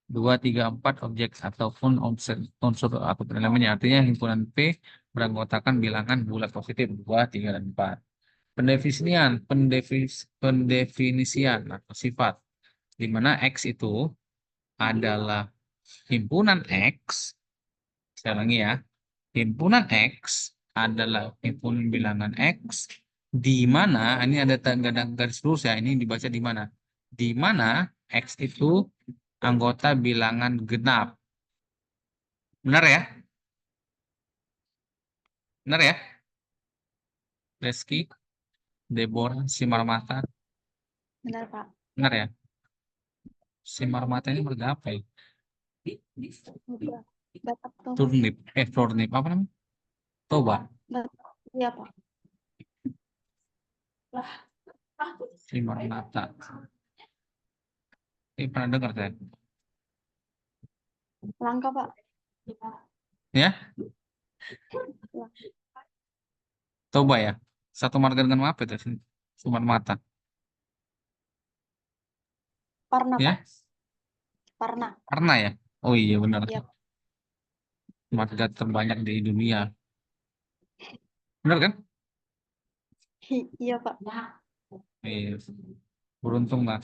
2, 3, 4 objek ataupun unsur atau elemennya. Artinya himpunan P beranggotakan bilangan bulat positif 2, 3, dan 4. Pendefinisian atau sifat, di mana X itu adalah himpunan X. Saya ulangi ya, himpunan X adalah himpunan bilangan X, di mana ini ada garis lurus ya, ini dibaca di mana? Di mana X itu anggota bilangan genap. Benar ya? Benar ya? Reski, Deborah, Simarmata. Benar, Pak. Benar ya? Simarmata ini berapa ya? Udah. Batak tuh. Turnip. Turnip. Apa namanya? Toba. Batak. Iya, Pak. Simarmata. Ini pernah dengar saya? Langka, Pak. Ya? Toba ya? Satu marga dengan apa itu? Simarmata. Parna, Ya? Pak. Parna. Karena ya? Oh iya benar. Iya. Marga terbanyak di dunia. Benar kan? Iya, Pak. Iya. Beruntung lah.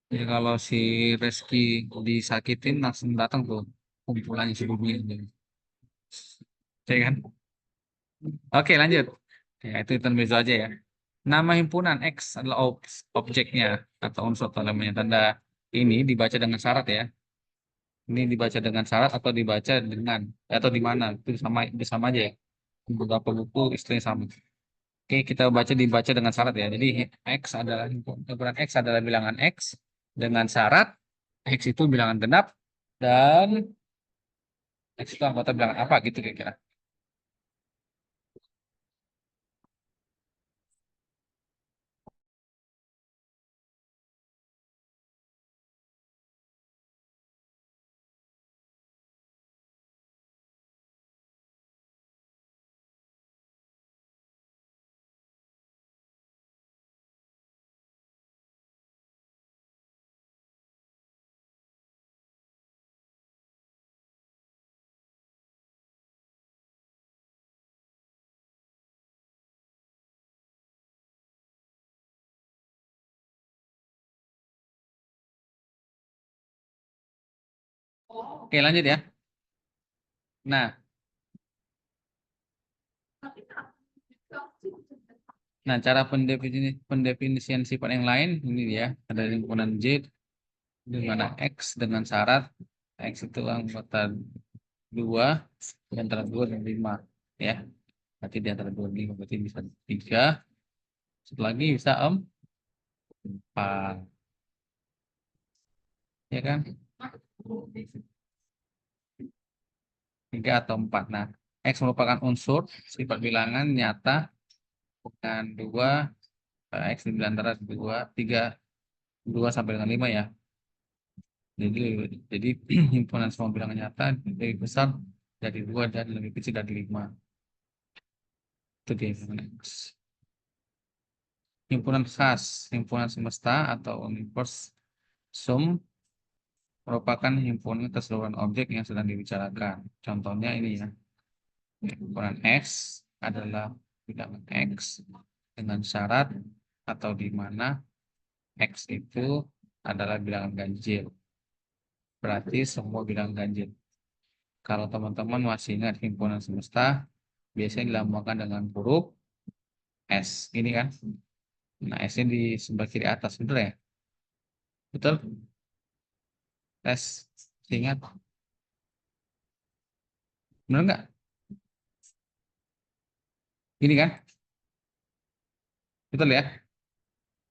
Jadi kalau si Reski disakitin langsung datang tuh kumpulannya sebelumnya. Ya kan? Oke lanjut. Ya itu intermezzo aja ya. Nama himpunan X adalah objeknya atau unsur atau elemennya. Tanda ini dibaca dengan syarat ya. Ini dibaca dengan syarat atau dibaca dengan atau di mana itu sama aja ya. Beberapa buku istilahnya sama. Oke, kita dibaca dengan syarat ya. Jadi himpunan X adalah bilangan X dengan syarat X itu bilangan genap dan X itu anggota bilangan apa gitu kira-kira. Oke, lanjut ya. Nah, cara pendefinisian sifat yang lain ini dia ada himpunan J di mana X dengan syarat X itu anggota 2 di antara 2 dan 5 ya. Berarti di antara 2 dan 5 berarti bisa 3. Satu lagi bisa 4. Ya kan? 3 atau 4. Nah, X merupakan unsur sifat bilangan nyata dengan 2 X di antara 2, 3, 2 sampai dengan 5 ya. Jadi himpunan semua bilangan nyata lebih besar dari 2 dan lebih kecil dari 5. Itu dia himpunan X. Himpunan khas, himpunan semesta atau universe sum merupakan himpunan keseluruhan objek yang sedang dibicarakan. Contohnya ini ya. Himpunan X adalah bilangan X dengan syarat atau di mana X itu adalah bilangan ganjil. Berarti semua bilangan ganjil. Kalau teman-teman masih ingat himpunan semesta, biasanya dilambangkan dengan huruf S. Ini kan. Nah, S-nya di sebelah kiri atas. Betul ya? Betul? S. Ingat? Benar nggak? Ini kan? Betul ya?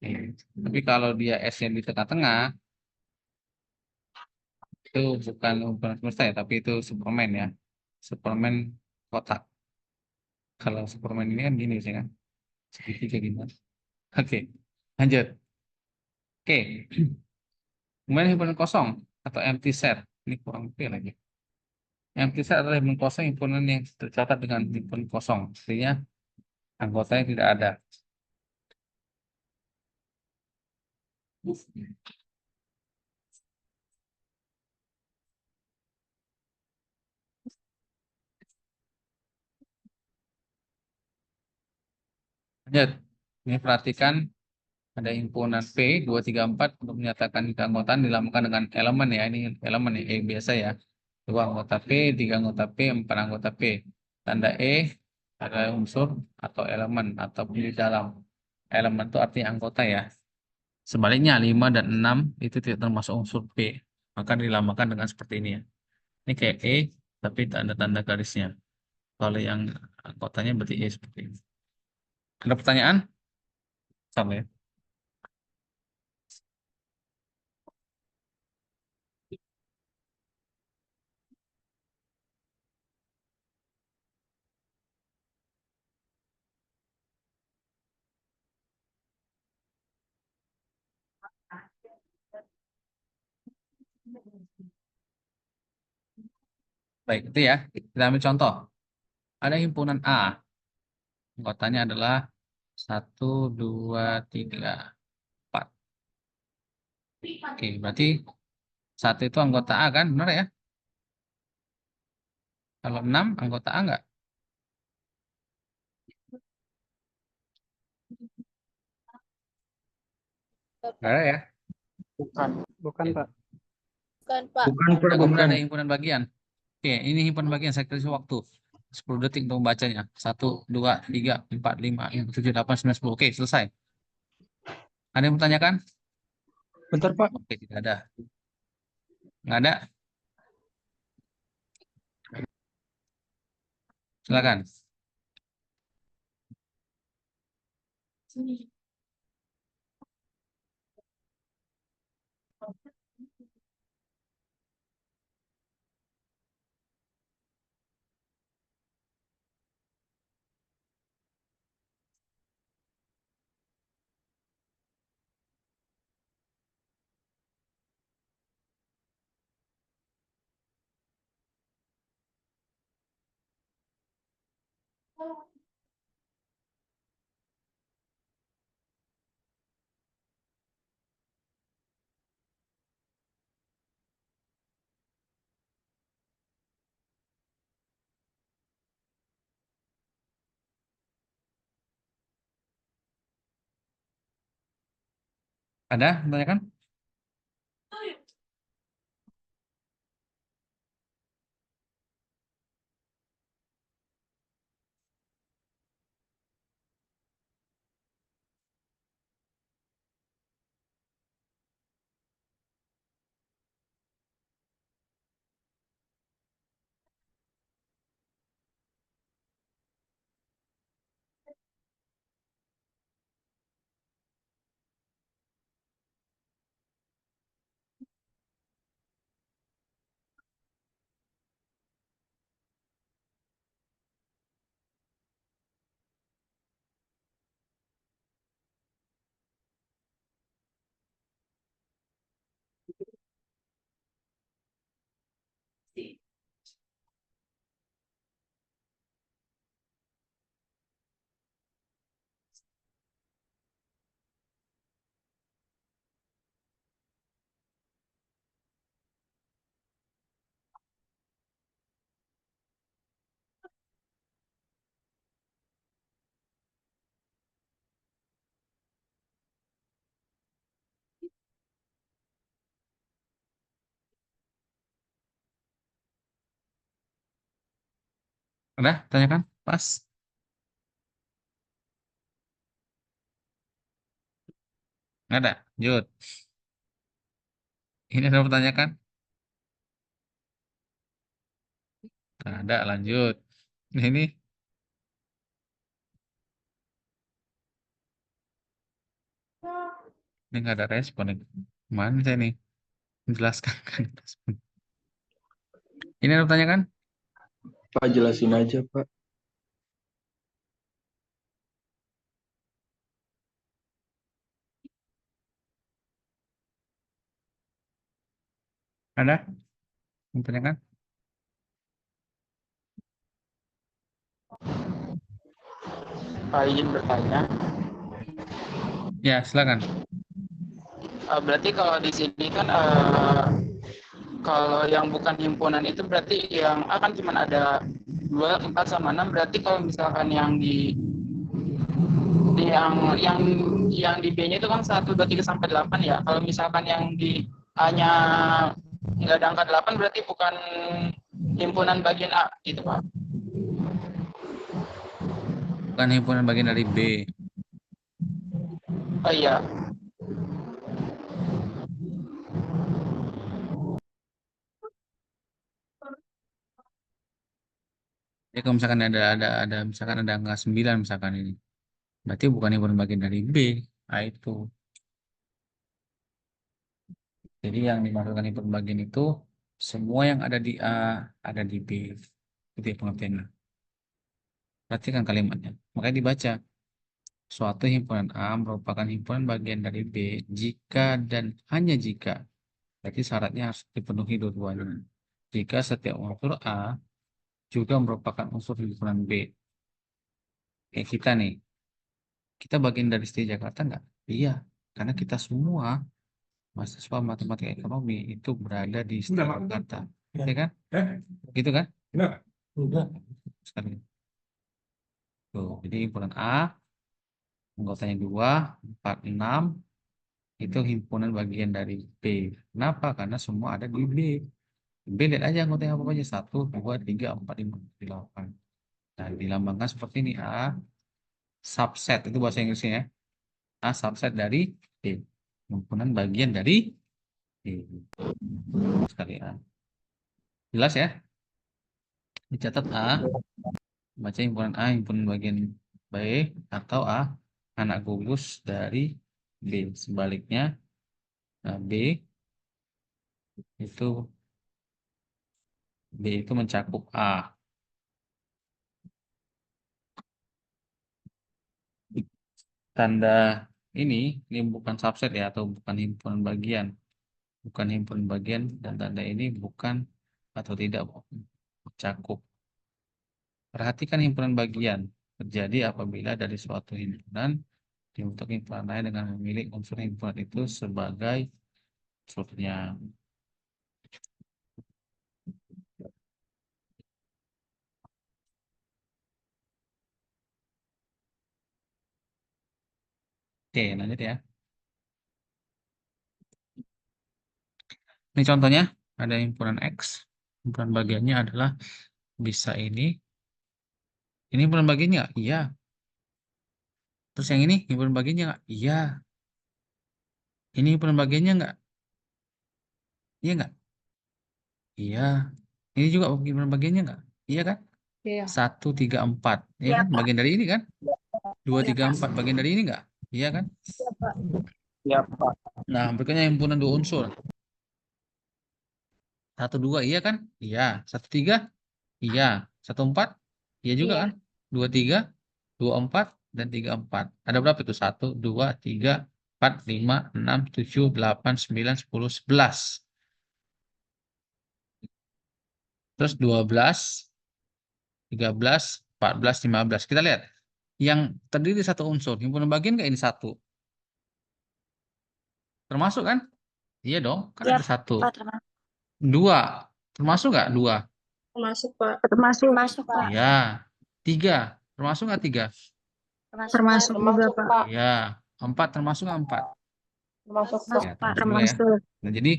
Iya. Tapi kalau dia S-nya di tengah-tengah, itu bukan himpunan semesta ya, tapi itu Superman ya. Superman kotak. Kalau Superman ini kan gini sih kan, segitiga gini. Oke, lanjut. Oke, kemudian himpunan kosong atau empty set. Ini kurang lebih lagi. Empty set adalah himpunan kosong, himpunan yang tercatat dengan himpunan kosong. Artinya anggotanya tidak ada. Lanjut. Ini perhatikan ada himpunan P 234 untuk menyatakan keanggotaan dilambangkan dengan elemen ya. Ini elemen ya, biasa ya. Dua anggota P, tiga anggota P, empat anggota P. Tanda adalah unsur atau elemen atau di dalam. Elemen itu artinya anggota ya. Sebaliknya 5 dan 6 itu tidak termasuk unsur P. Maka dilambangkan dengan seperti ini ya. Ini kayak tapi tanda-tanda garisnya. Kalau yang anggotanya berarti seperti ini. Ada pertanyaan? Sama ya. Baik, itu ya. Kita ambil contoh. Ada himpunan A. Anggotanya adalah 1, 2, 3, 4. Oke, berarti 1 itu anggota A kan? Benar ya? Kalau 6 anggota A enggak? Enggak ada ya? Bukan. Bukan, Oke. Pak. Bukan, Pak. Bukan, Pak, Nah, kemudian bukan. ada himpunan bagian. Oke, ini himpunan bagian. Saya kasih waktu 10 detik untuk membacanya. 1, 2, 3, 4, 5, 6, 7, 8, 9, 10. Oke, selesai. Ada yang bertanyakan? Bentar, Pak. Oke, tidak ada. Nggak ada? Silakan. Ada yang bertanyakan? Ada? Tanyakan? Pas? Nggak ada? Jut. Ini ada pertanyaan? Nggak ada, lanjut. Ini nggak ada respon. Mana saya nih? Menjelaskan kan respon. Ini ada pertanyaan kan? Pak jelasin aja, Pak. Ada? Pertanyaan? Pak izin bertanya. Ya, silakan. Berarti kalau di sini kan kalau yang bukan himpunan itu berarti yang A kan cuma ada 2, 4 sama 6. Berarti kalau misalkan yang yang di B-nya itu kan 1, 2, 3 sampai 8 ya. Kalau misalkan yang di A-nya nggak ada angka 8 berarti bukan himpunan bagian A gitu, Pak. Bukan himpunan bagian dari B. Oh iya. Ya, kalau misalkan ada misalkan ada angka 9 misalkan ini. Berarti bukan himpunan bagian dari B. A itu. Jadi yang dimasukkan himpunan bagian itu semua yang ada di A ada di B. Itu ya pengertiannya. Perhatikan kalimatnya. Makanya dibaca. Suatu himpunan A merupakan himpunan bagian dari B jika dan hanya jika. Berarti syaratnya harus dipenuhi dua-duanya. Jika setiap unsur A juga merupakan unsur himpunan B. Kayak kita nih. Kita bagian dari STI Jakarta nggak? Iya. Karena kita semua mahasiswa matematika ekonomi itu berada di STI Jakarta. Ya kan? Gitu kan? Udah. Sekali. Tuh, jadi himpunan A, anggotanya 2, 4, 6, itu himpunan bagian dari B. Kenapa? Karena semua ada di B. B lihat aja anggotanya apa aja. 1, 2, 3, 4, 5, 8. Nah, dilambangkan seperti ini. A subset, itu bahasa Inggrisnya ya. A subset dari B. Himpunan bagian dari B. Sekalian. Jelas ya? Dicatat A. Baca himpunan A, himpunan bagian B. Atau A, anak gugus dari B. Sebaliknya, B itu mencakup A. Tanda ini bukan subset ya, atau bukan himpunan bagian. Bukan himpunan bagian, dan tanda ini bukan atau tidak mencakup. Perhatikan himpunan bagian. Terjadi apabila dari suatu himpunan dibentuk himpunan lain dengan memilih unsur himpunan itu sebagai unsurnya. Oke, lanjut ya. Ini contohnya, ada himpunan X. Himpunan bagiannya adalah bisa ini. Ini himpunan bagiannya nggak? Iya. Terus yang ini himpunan bagiannya nggak? Iya. Ini himpunan bagiannya nggak? Iya nggak? Iya. Ini juga himpunan bagiannya nggak? Iya kan? Iya. 1, 3, 4. Iya kan? Bagian dari ini kan? 2, 3, 4. Bagian dari ini nggak? Iya kan? Ya, Pak. Nah, berikutnya himpunan 2 unsur. 1, 2, iya kan? Iya. 1, 3, iya. 1, 4, iya juga kan? 2, 3, 2, 4, dan 3, 4. Ada berapa itu? 1, 2, 3, 4, 5, 6, 7, 8, 9, 10, 11. Terus 12, 13, 14, 15. Kita lihat. Yang terdiri satu unsur. Himpunan bagian nggak ini 1? Termasuk kan? Iya dong. Kan Iya, ada 1. Pak, termasuk. 2. Termasuk nggak 2? Masuk, Pak. Termasuk. Masuk, Pak. Iya. 3. Termasuk nggak 3? Termasuk, Termasuk juga, Termasuk, Pak. Pak. Iya. 4 termasuk nggak 4? Termasuk, Masuk, Pak. Ya, Pak. termasuk juga ya. Termasuk. Nah, jadi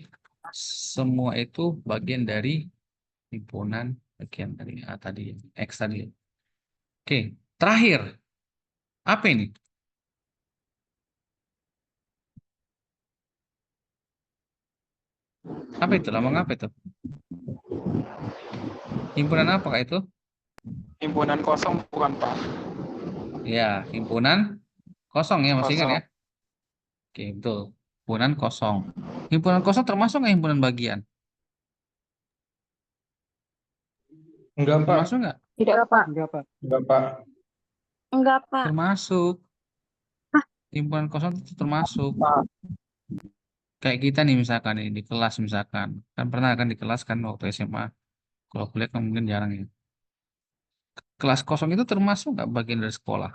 semua itu bagian dari himpunan bagian dari A tadi, X tadi. Oke, terakhir. Apa ini? Apa itu? Lambang apa itu? Himpunan apa Kak itu? Himpunan kosong bukan Pak? Ya, himpunan kosong ya, masih ingat Kosong. ya? Oke, betul. Himpunan kosong. Himpunan kosong termasuk nggak himpunan bagian? Enggak, Pak. Termasuk nggak? Tidak, Pak. Enggak, Pak. Enggak, Pak. Enggak, Pak. Termasuk. Himpunan kosong itu termasuk. Pak. Kayak kita nih misalkan nih, di kelas misalkan. Kan pernah kan di kelas kan waktu SMA. Kalau kuliah kan mungkin jarang ya. Kelas kosong itu termasuk nggak bagian dari sekolah?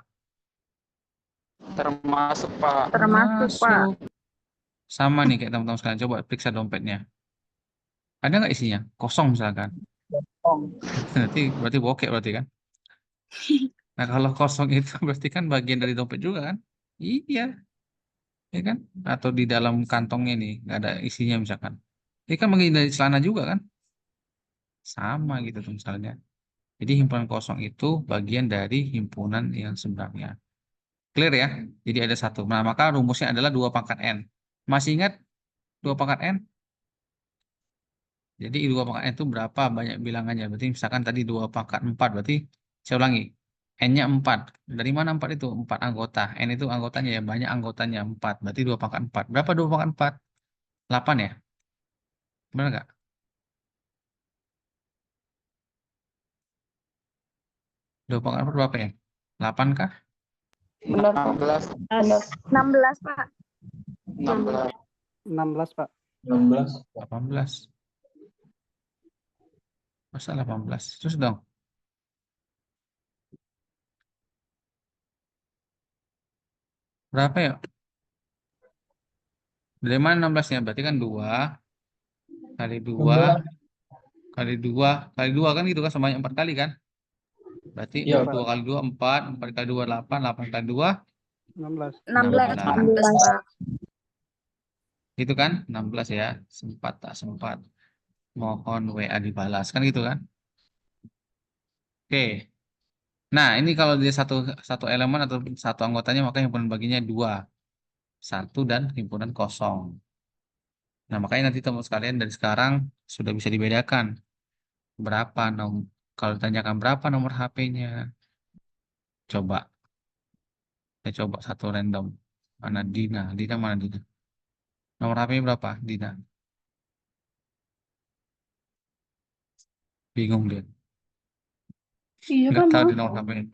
Termasuk Pak. Termasuk, Pak. Termasuk. Sama nih kayak teman-teman sekalian. Coba periksa dompetnya. Ada nggak isinya? Kosong misalkan. Berarti bokek berarti kan? Nah kalau kosong itu berarti kan bagian dari dompet juga kan? Iya, ya kan? Atau di dalam kantongnya nih nggak ada isinya misalkan. Ini kan bagian dari celana juga kan? Sama gitu tuh misalnya. Jadi himpunan kosong itu bagian dari himpunan yang sebenarnya. Clear ya? Jadi ada satu. Nah maka rumusnya adalah 2 pangkat N. Masih ingat 2 pangkat N? Jadi 2 pangkat N itu berapa banyak bilangannya? Berarti misalkan tadi 2 pangkat 4. Berarti saya ulangi. N-nya 4. Dari mana 4 itu? 4 anggota. N itu anggotanya ya. Banyak anggotanya 4. Berarti 2 pangkat 4. Berapa 2 pangkat 4? 8 ya? Benar nggak? 2 pangkat 4 berapa ya? 8 kah? Benar, Pak. 16. Benar. 16, Pak. 16. 16, Pak. 16. 18. Masa 18? Terus dong. Berapa ya? Dari mana 16-nya? Berarti kan 2 kali 2 kali 2 kali 2 kan gitu kan sebanyak 4 kali kan? Berarti Iya, Pak. 2 kali 2 4, 4 kali 2 8, 8 kali 2 16. 16, 16. Pak. Gitu kan? 16 ya. Sempat tak sempat. Mohon WA dibalas kan gitu kan? Oke. Nah, ini kalau dia satu satu elemen atau satu anggotanya maka himpunan baginya 2. 1 dan himpunan kosong. Nah, makanya nanti teman sekalian dari sekarang sudah bisa dibedakan berapa kalau ditanyakan berapa nomor HP-nya. Coba, saya coba satu random. Mana Dina? Dina mana Dina? Nomor HP-nya berapa? Dina. Bingung dia. Iya Nggak kan, tahu Mas? di nomor HP-nya.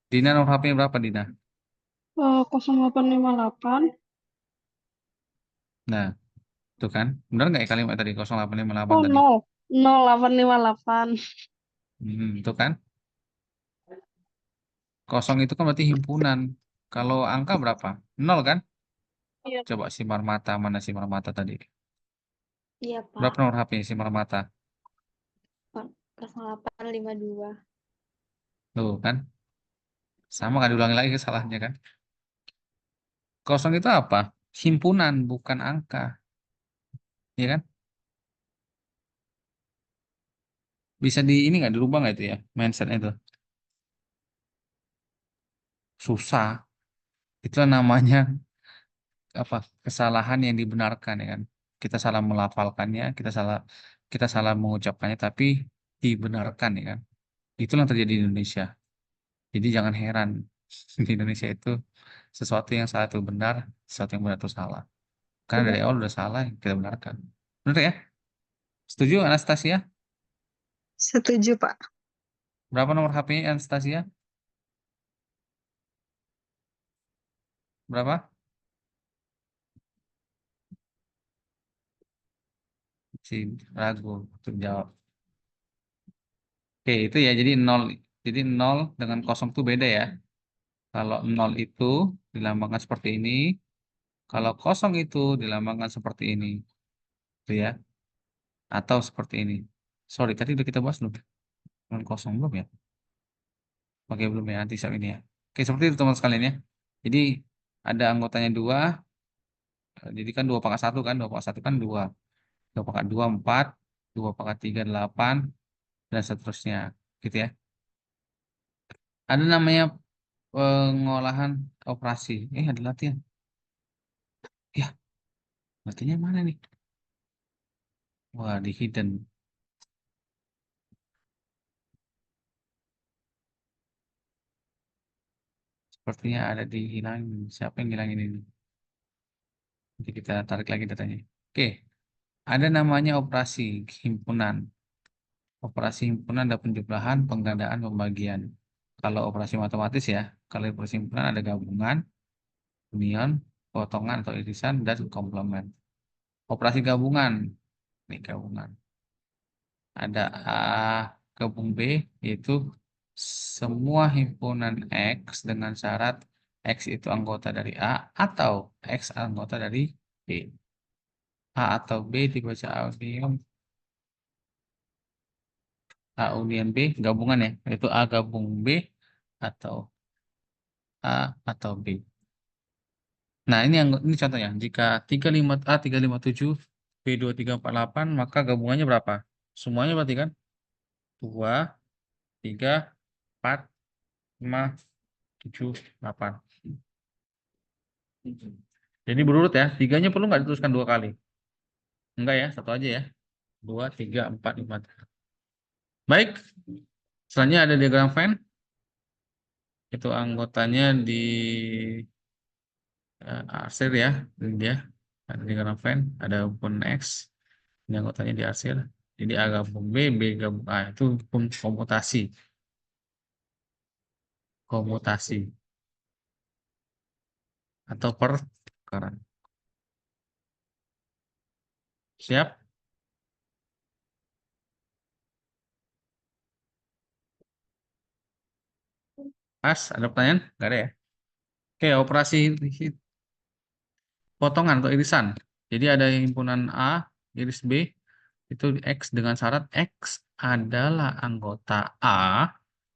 Dina nomor HP-nya berapa Dina? 0858. Nah, itu kan. Benar nggak ya kalimat tadi 0858 Oh, tadi? 0. 0858. Itu kan. Kosong itu kan berarti himpunan. Kalau angka berapa? 0 kan? Iya. Coba Simar Mata. Mana Simar Mata tadi? Iya, Berapa Pak. nomor HP Simar Mata? 0852. Tuh kan. Sama kan diulangi lagi kesalahannya kan. Kosong itu apa? Himpunan, bukan angka. Iya kan? Bisa di ini nggak dirubah nggak itu ya? Mindset itu. Susah. Itu namanya apa? Kesalahan yang dibenarkan ya kan. Kita salah melafalkannya, kita salah mengucapkannya, tapi dibenarkan ya kan. Itulah yang terjadi di Indonesia. Jadi jangan heran di Indonesia itu sesuatu yang salah itu benar, sesuatu yang benar itu salah. Karena dari awal udah salah, kita benarkan. Benar ya? Setuju Anastasia? Setuju, Pak. Berapa nomor HP-nya Anastasia? Berapa? Si ragu untuk jawab. Oke, itu ya. Jadi nol. Jadi nol dengan kosong itu beda ya. Kalau nol itu dilambangkan seperti ini. Kalau kosong itu dilambangkan seperti ini. Itu ya. Atau seperti ini. Sorry, tadi udah kita bahas belum? Dengan kosong belum ya? Oke, belum ya. Nanti saat ini ya. Oke, seperti itu teman sekalian ya. Jadi ada anggotanya 2. Jadi kan 2 pangkat 1 kan. 2 pangkat 1 kan 2. 2 pangkat 2, 4. 2 pangkat 3, 8. Dan seterusnya. Gitu ya. Ada namanya pengolahan operasi. Ada latihan. Ya, latihannya mana nih? Wah, di hidden. Sepertinya ada dihilangin. Siapa yang ngilangin ini? Nanti kita tarik lagi datanya. Oke, ada namanya operasi himpunan. Operasi himpunan ada penjumlahan, penggandaan, pembagian. Kalau operasi matematis ya, kalau operasi himpunan ada gabungan, union, potongan atau irisan, dan komplement. Operasi gabungan, ini gabungan. Ada A gabung B, yaitu semua himpunan X dengan syarat X itu anggota dari A atau X anggota dari B. A atau B dibaca A union B gabungan ya, yaitu A gabung B atau A atau B. Nah, ini contohnya. Jika 35 A 357 B 2348 maka gabungannya berapa? Semuanya berarti kan 2 3 4 5 7 8. Jadi berurut ya, tiganya perlu nggak dituliskan 2 kali? Enggak ya, satu aja ya. 2 3 4 5. Baik, selanjutnya ada diagram Venn. Itu anggotanya di arsir ya. Ini dia. Ada diagram Venn, ada pun X. Ini anggotanya di arsir. Jadi A gabung B, B gabung A. Itu hukum komutasi. Komutasi. Atau pertukaran. Siap? Pas? Ada pertanyaan? Nggak ada ya? Oke, operasi potongan atau irisan. Jadi ada himpunan A, iris B, itu X dengan syarat X adalah anggota A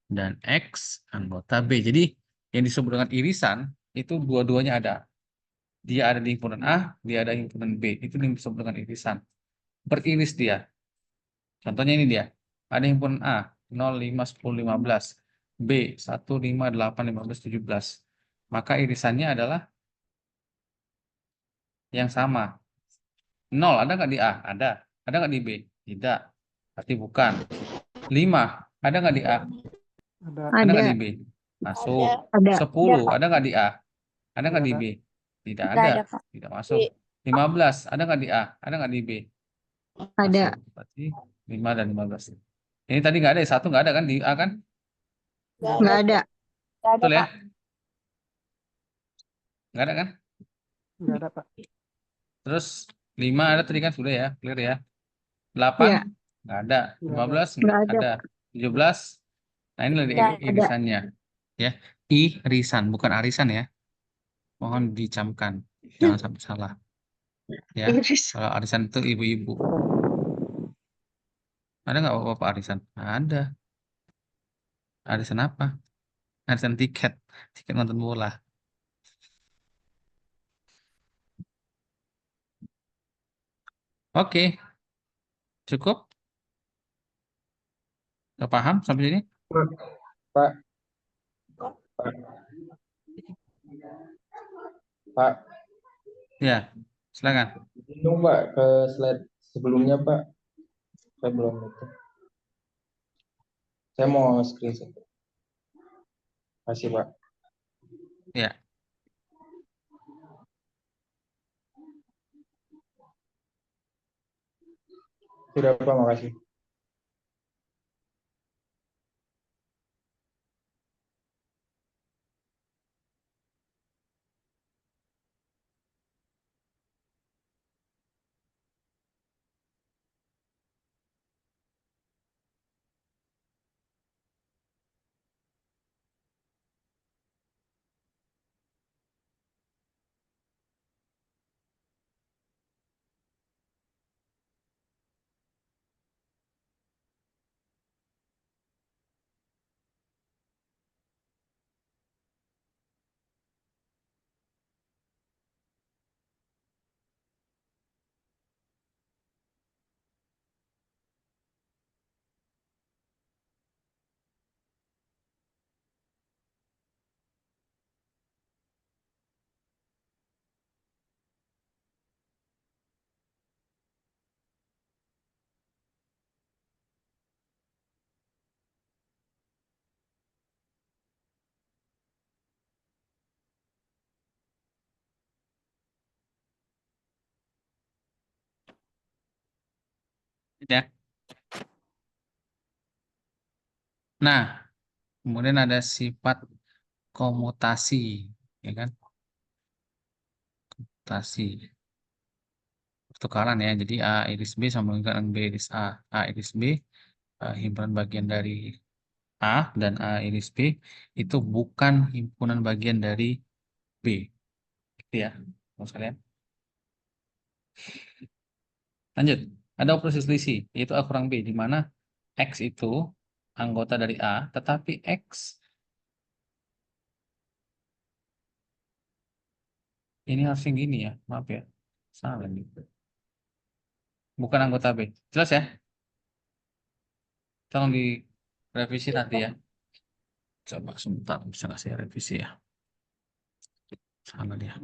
dan X anggota B. Jadi yang disebut dengan irisan itu dua-duanya ada. Dia ada di himpunan A, dia ada di himpunan B. Itu yang disebut dengan irisan. Beriris dia. Contohnya ini dia. Ada himpunan A 0, 5, 10, 15. B 1, 5, 8, 15, 17. Maka irisannya adalah yang sama. 0 ada nggak di A? Ada. Ada nggak di B? Tidak. Berarti bukan. 5 ada nggak di A? Ada. Ada nggak Ada. di B? Masuk. Ada. 10 ada nggak di A? Ada Nggak nggak di ada. B? Tidak Nggak ada. ada, Kak. Tidak masuk. 15 ada nggak di A? Ada nggak di B? Ada. Masuk. Berarti 5 dan 15. Ini tadi nggak ada. Satu nggak ada kan di A kan? Nggak ada. Betul ya? Nggak ada kan? Nggak ada, Pak. Terus 5 ada tadi kan sudah ya. Clear ya. 8 Iya. nggak ada. Nggak ada. 15 Nggak ada. ada. 17. Nah ini Nggak ada. irisannya. Ya. Irisan bukan arisan ya. Mohon dicamkan. Jangan sampai salah. Ya. Iris. Kalau arisan itu ibu-ibu. Ada nggak bapak arisan? Ada. Arisan apa? Arisan tiket. Tiket nonton bola. Oke. Cukup? Udah paham sampai sini? Pak, Pak, Pak. Ya. Silakan. Ini Pak ke slide sebelumnya Pak. Saya belum itu. Saya mau screenshot. Kasih Pak. Ya. Sudah Pak, makasih. Ya. Nah, kemudian ada sifat komutasi, ya kan? Komutasi. Pertukaran ya. Jadi A iris B sama dengan B iris A. A iris B, himpunan bagian dari A dan A iris B itu bukan himpunan bagian dari B. Gitu ya, teman sekalian. Lanjut. Ada operasi selisih, yaitu A kurang B, di mana X itu anggota dari A, tetapi X ini harusnya gini ya, maaf ya. Salah nih. Bukan anggota B. Jelas ya? Tolong direvisi nanti ya. Coba sebentar, bisa nggak saya revisi ya? Salah dia.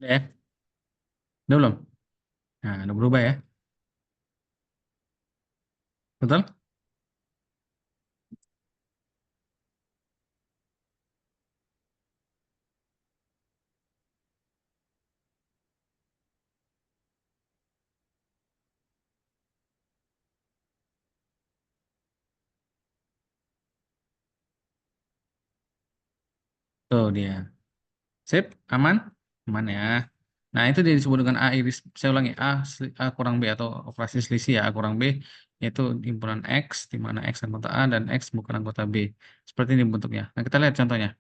Udah ya? Udah belum? Nah, udah berubah ya? Betul? Tuh dia. Sip, aman? Aman ya. Nah, itu dia disebut dengan A iris. Saya ulangi, A kurang B atau operasi selisih ya, A kurang B, yaitu himpunan X, di mana X anggota A dan X bukan anggota B. Seperti ini bentuknya. Nah, kita lihat contohnya.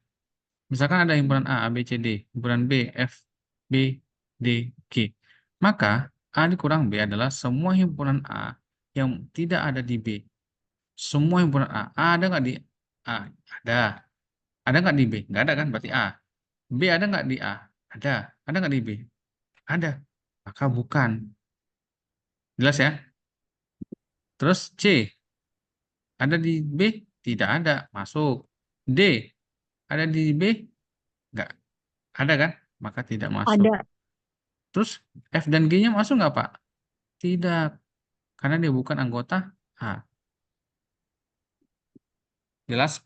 Misalkan ada himpunan A B, C, D, himpunan B, F, B, D, G. Maka A dikurang B adalah semua himpunan A yang tidak ada di B. Semua himpunan A. A ada nggak di A? Ada. Ada nggak di B? Nggak ada kan? Berarti A. B ada nggak di A? Ada. Ada nggak di B? Ada. Maka bukan. Jelas ya? Terus C. Ada di B? Tidak ada. Masuk. D. Ada di B? Nggak ada kan? Maka tidak masuk. Ada. Terus F dan G-nya masuk nggak, Pak? Tidak. Karena dia bukan anggota A. Jelas?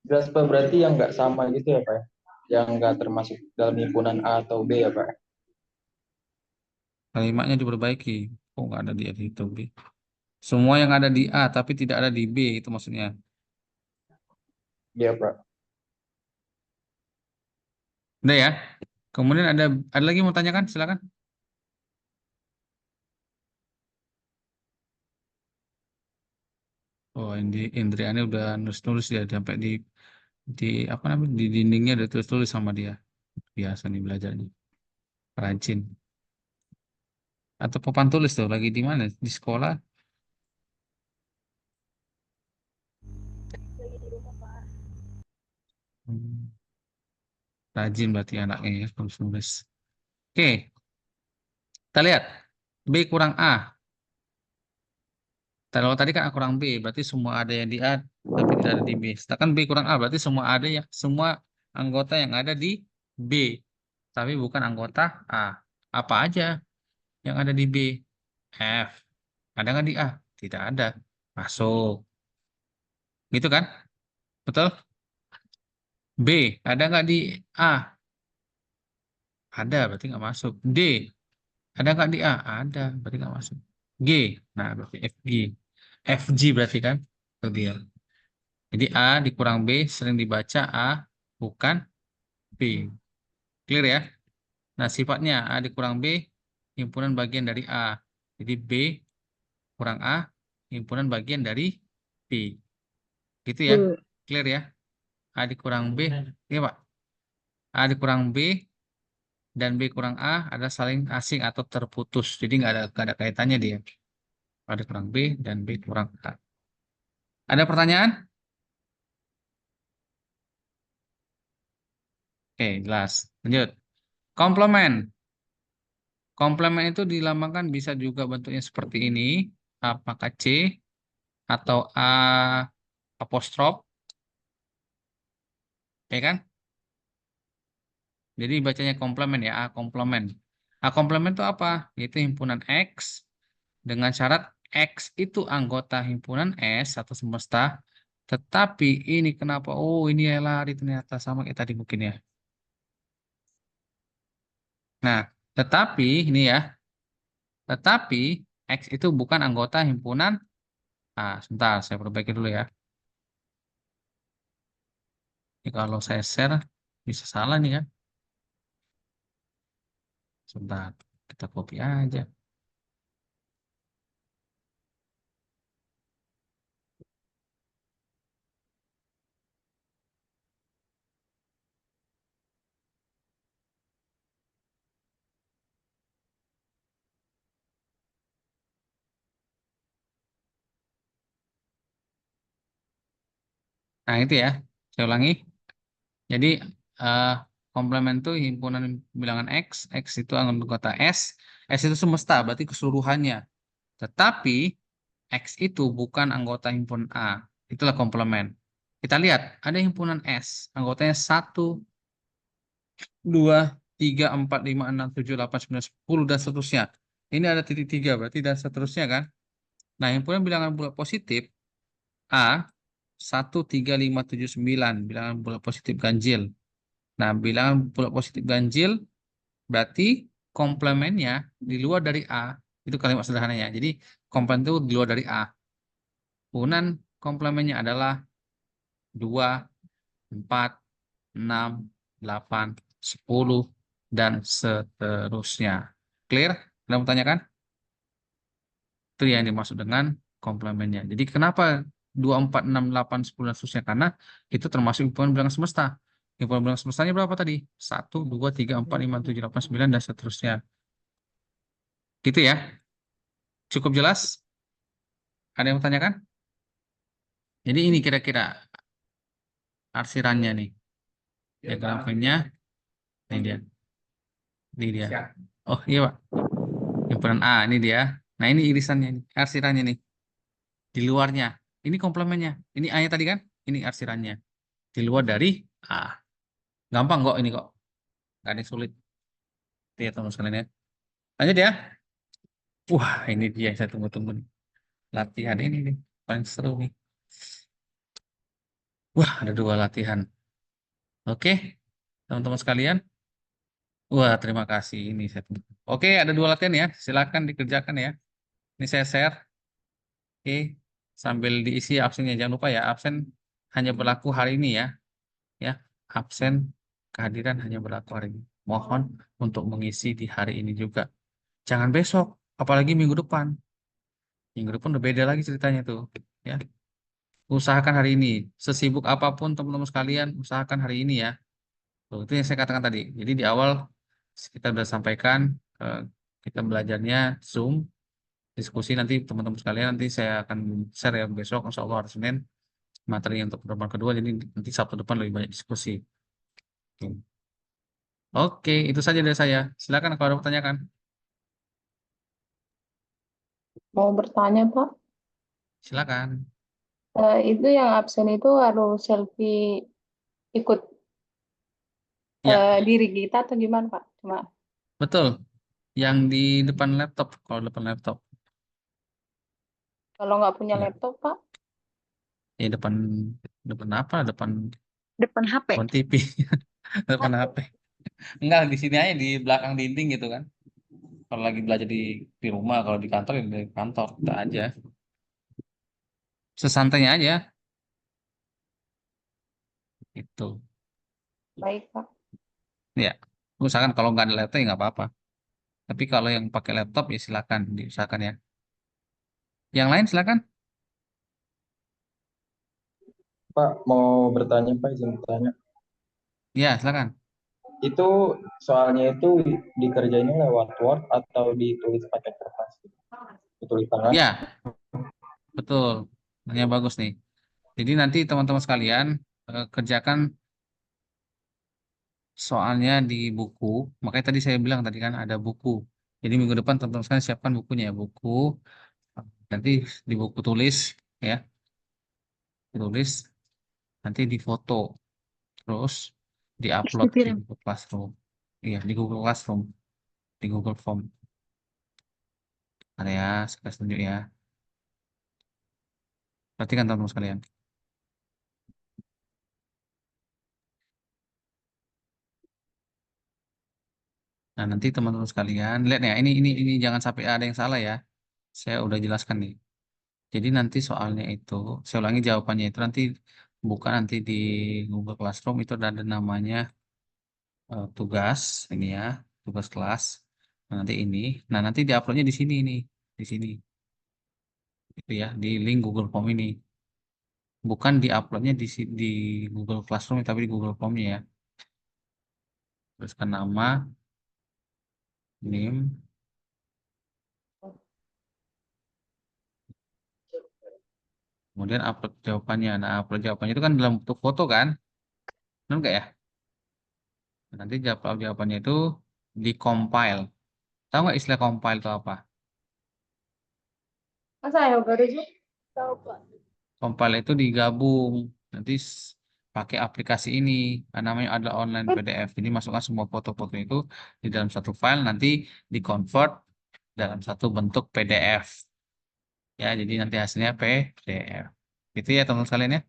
Jelas Pak, berarti yang nggak sama gitu ya Pak ya? Yang nggak termasuk dalam himpunan A atau B ya Pak? Kalimatnya diperbaiki. Oh, nggak ada di A itu B. Semua yang ada di A tapi tidak ada di B, itu maksudnya. Iya Pak. Udah ya. Kemudian ada lagi yang mau tanyakan? Silakan. Oh, Indriani udah nulis-nulis ya sampai di apa namanya di dindingnya udah tulis-tulis sama dia. Biasa nih belajarnya. Rajin. Atau papan tulis tuh lagi di mana? Di sekolah. Hmm, Rajin berarti anaknya ya nulis-nulis. Oke, kita lihat. B kurang A. Kalau tadi kan A kurang B, berarti semua ada yang di A tapi tidak ada di B. Sedangkan B kurang A berarti semua anggota yang ada di B tapi bukan anggota A. Apa aja yang ada di B? F. Ada nggak di A? Tidak ada. Masuk. Gitu kan? Betul? B. Ada nggak di A? Ada, berarti nggak masuk. D. Ada nggak di A? Ada, berarti nggak masuk. G. Nah, berarti FG. FG berarti kan? Itu dia. Jadi A dikurang B sering dibaca A bukan B. Clear ya? Nah, sifatnya A dikurang B, himpunan bagian dari A. Jadi B kurang A, himpunan bagian dari B. Gitu ya? Bu. Clear ya? A dikurang B, iya Pak. A dikurang B dan B kurang A ada saling asing atau terputus. Jadi nggak ada kaitannya dia. A dikurang B dan B kurang A. Ada pertanyaan? Oke, jelas. Lanjut. Komplement. Komplement itu dilambangkan bisa juga bentuknya seperti ini. Apakah C atau A apostrof, ya kan? Jadi bacanya komplement ya, A komplement. A komplement itu apa? Yaitu himpunan X dengan syarat X itu anggota himpunan S atau semesta. Tetapi ini kenapa? Oh, ini ya lari ternyata sama kayak tadi mungkin ya. Nah, tetapi ini ya, tetapi X itu bukan anggota himpunan. Sebentar, saya perbaiki dulu ya. Ini kalau saya share bisa salah nih ya. Sebentar, kita copy aja. Nah, itu ya. Saya ulangi. Jadi eh, komplement itu himpunan bilangan X, X itu anggota S itu semesta, berarti keseluruhannya. Tetapi X itu bukan anggota himpunan A, itulah komplement. Kita lihat, ada himpunan S, anggotanya 1, 2, 3, 4, 5, 6, 7, 8, 9, 10, dan seterusnya. Ini ada titik 3, berarti dan seterusnya kan. Nah, himpunan bilangan bulat positif, A, 1, 3, 5, 7, 9, bilangan bulat positif ganjil. Nah, bilangan bulat positif ganjil berarti komplemennya di luar dari A. Itu kalimat sederhananya. Jadi komplement itu di luar dari A. Urunan komplemennya adalah 2, 4, 6, 8, 10, dan seterusnya. Clear? Anda mau tanyakan? Itu yang dimaksud dengan komplemennya. Jadi kenapa 2, 4, 6, 8, 10, dan seterusnya? Karena itu termasuk himpunan bilangan semesta. Himpunan bilangan semestanya berapa tadi? 1, 2, 3, 4, 5, 6, 7, 8, 9, dan seterusnya. Gitu ya. Cukup jelas? Ada yang mau tanyakan? Jadi ini kira-kira arsirannya nih. Diagram Venn-nya. Ini dia. Ini dia. Oh iya Pak. Himpunan A. Ini dia. Nah ini irisannya. Nih. Arsirannya nih. Di luarnya. Ini komplemennya. Ini A-nya tadi kan? Ini arsirannya. Di luar dari A. Gampang kok ini kok. Gak ada yang sulit. Lihat teman sekalian ya. Lanjut ya. Wah ini dia yang saya tunggu-tunggu nih. Latihan ini nih. Paling seru nih. Wah ada 2 latihan. Oke. Teman-teman sekalian. Wah, terima kasih. Ini saya tunggu. Oke, ada 2 latihan ya. Silakan dikerjakan ya. Ini saya share. Oke, sambil diisi absennya. Jangan lupa ya, absen hanya berlaku hari ini ya. Ya, absen kehadiran hanya berlaku hari ini. Mohon untuk mengisi di hari ini juga. Jangan besok, apalagi minggu depan. Minggu depan udah beda lagi ceritanya tuh. Ya, usahakan hari ini. Sesibuk apapun teman-teman sekalian, usahakan hari ini ya. Tuh, itu yang saya katakan tadi. Jadi di awal kita sudah sampaikan eh, kita belajarnya Zoom, diskusi nanti teman-teman sekalian nanti saya akan share ya besok insya Allah hari Senin materi untuk pertemuan kedua, jadi nanti Sabtu depan lebih banyak diskusi. Oke, itu saja dari saya. Silakan kalau ada pertanyaan. Mau bertanya, Pak. Silakan. Itu yang absen itu harus selfie ikut Ya, diri kita atau gimana, Pak? Cuma betul. Yang di depan laptop, kalau depan laptop. kalau nggak punya Ya, laptop, Pak, ya depan depan apa? Depan HP. Depan TV, depan HP. Enggak, di sini aja di belakang dinding gitu kan. Kalau lagi belajar di rumah, kalau di kantor ya di kantor kita aja. Sesantainya aja. Itu. Baik, Pak. Ya, usahakan kalau nggak ada laptop ya nggak apa-apa. Tapi kalau yang pakai laptop ya silakan diusahakan ya. Yang lain silakan. Pak, mau bertanya Pak, izin bertanya. Ya, silakan. Itu soalnya itu dikerjainnya lewat Word atau ditulis pakai kertas? Ditulis tangan? Ya, betul. Ini bagus nih. Jadi nanti teman-teman sekalian kerjakan soalnya di buku. Makanya tadi saya bilang tadi kan ada buku. Jadi minggu depan teman-teman sekalian siapkan bukunya ya, buku. Nanti di buku tulis ya, tulis nanti difoto, terus diupload di Dikirim. Google Classroom. Iya, di Google Classroom, di Google Form. Ada ya, saya tunjuk ya. Perhatikan teman-teman sekalian. Nah, nanti teman-teman sekalian lihat ya, ini jangan sampai ada yang salah ya. Saya udah jelaskan nih. Jadi nanti soalnya itu, saya ulangi jawabannya itu nanti bukan nanti di Google Classroom itu ada namanya tugas ini ya, tugas kelas. Nah, nanti ini, nah nanti diuploadnya di sini nih, di sini, itu ya, di link Google Form ini. Bukan diuploadnya di Google Classroom tapi di Google Form ya. Tuliskan nama, name, kemudian upload jawabannya. Nah, upload jawabannya itu kan dalam bentuk foto kan? Benar nggak ya? Nah, nanti jawab jawabannya itu di compile. Tahu nggak istilah compile itu apa? Masa ya baru aja? Compile itu digabung. Nanti pakai aplikasi ini. Namanya ada online PDF. Jadi masukkan semua foto-foto itu di dalam satu file. Nanti di-convert dalam satu bentuk PDF. Ya, jadi nanti hasilnya PDF. Itu ya teman-teman sekalian ya.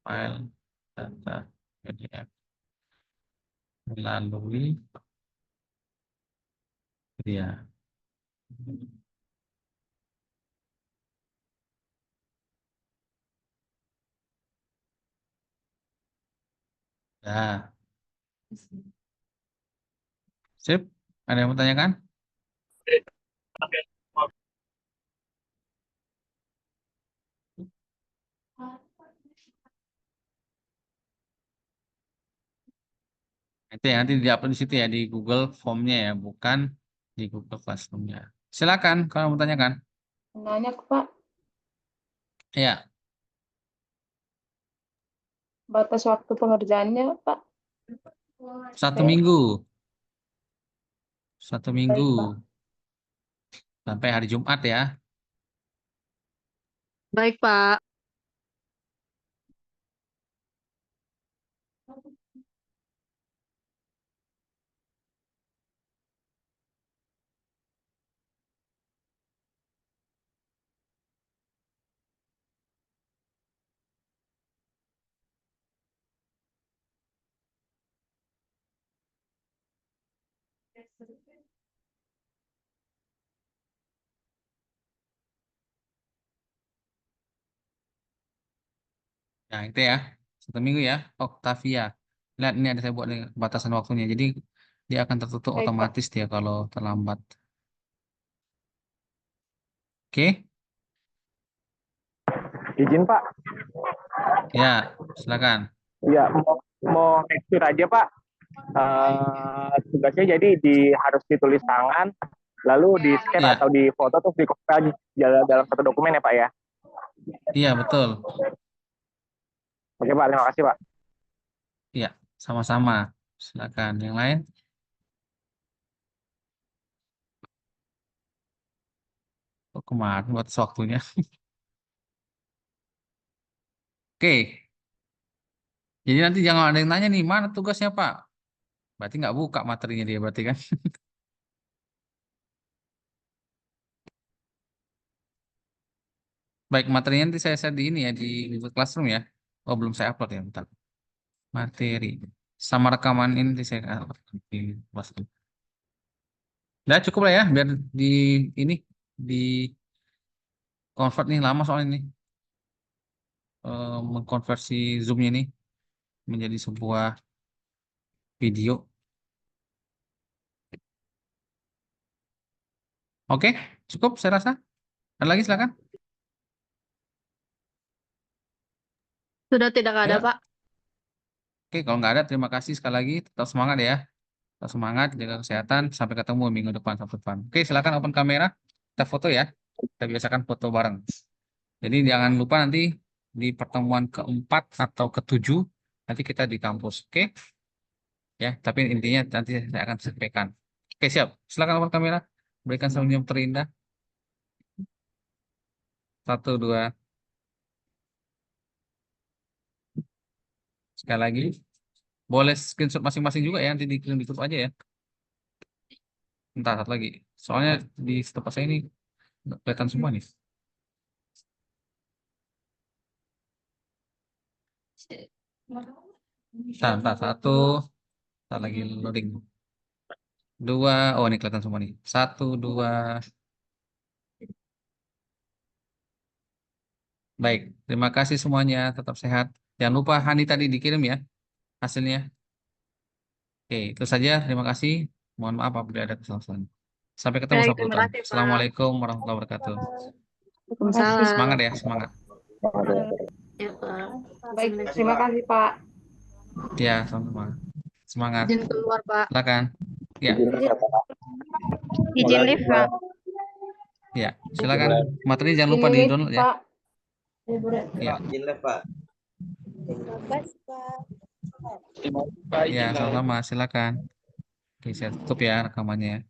File data PDF melalui dia. Nah, sip. Ada yang mau tanyakan? Itu ya nanti di-upload di situ ya di Google Form-nya ya, bukan di Google Classroom-nya. Silakan kalau mau tanyakan. Nanya ke Pak, Ya, batas waktu pengerjaannya, Pak. satu Kayak minggu, satu minggu baik, Pak. sampai hari Jumat ya. Baik, Pak. Nah, itu ya. Satu minggu ya, Octavia. Lihat ini ada saya buat nih batasan waktunya. Jadi dia akan tertutup Baik, Pak. otomatis dia kalau terlambat. Oke? Izin Pak, Ya, silakan. ya mau make aja Pak. Tugasnya jadi harus ditulis tangan, lalu di scan atau Ya, di foto terus di copy aja dalam satu dokumen ya Pak ya. iya betul. Oke Pak, terima kasih Pak. Ya, sama-sama. Silakan. Yang lain? Oh, kemarin batas waktunya. Oke. Jadi nanti jangan ada yang nanya nih, mana tugasnya Pak? Berarti nggak buka materinya dia berarti kan? Baik, materinya nanti saya share di ini ya, di Google Classroom ya. Oh, belum saya upload ya, bentar. Materi. Sama rekaman ini nanti saya upload di Classroom. Nah, cukup lah ya, biar di ini di convert nih lama soalnya ini mengkonversi Zoom-nya ini menjadi sebuah video. Oke, cukup saya rasa. Ada lagi silakan. Sudah tidak ada, Ya. Pak. Oke, kalau nggak ada, terima kasih sekali lagi. Tetap semangat ya. Tetap semangat, jaga kesehatan. Sampai ketemu minggu depan, Sabtu depan. Oke, silakan open kamera. Kita foto ya. Kita biasakan foto bareng. Jadi jangan lupa nanti di pertemuan keempat atau ketujuh nanti kita di kampus. Oke, ya. Tapi intinya nanti saya akan sampaikan. Oke, siap. Silakan open kamera. Berikan senyum terindah. 1, 2. Sekali lagi. Boleh screenshot masing-masing juga ya. Nanti dikirim di grup aja ya. Entar satu lagi. Soalnya di tempat saya ini nggak kelihatan semua nih. Entar, satu. Entar lagi loading. 2. Oh, ini kelihatan semua nih. 1, 2. Baik. Terima kasih semuanya. Tetap sehat. Jangan lupa Hani tadi dikirim ya hasilnya. Oke, itu saja. Terima kasih. Mohon maaf apabila ada kesalahan. Sampai ketemu Baik, Sabtu terima depan. kasih, Pak. Assalamualaikum warahmatullahi wabarakatuh. Waalaikumsalam. Semangat ya, semangat. Ya, Pak. Baik, terima kasih, Pak. Ya, sama-sama. Semangat. Izin keluar, Pak. Silakan. Ya, Izin live, Pak. ya. Silakan. Materi jangan lupa Ini, di-download ya. Pak. Ya, Terima kasih, Pak. ya, Izin, Pak. sama-sama. Silakan. Oke, saya tutup ya rekamannya.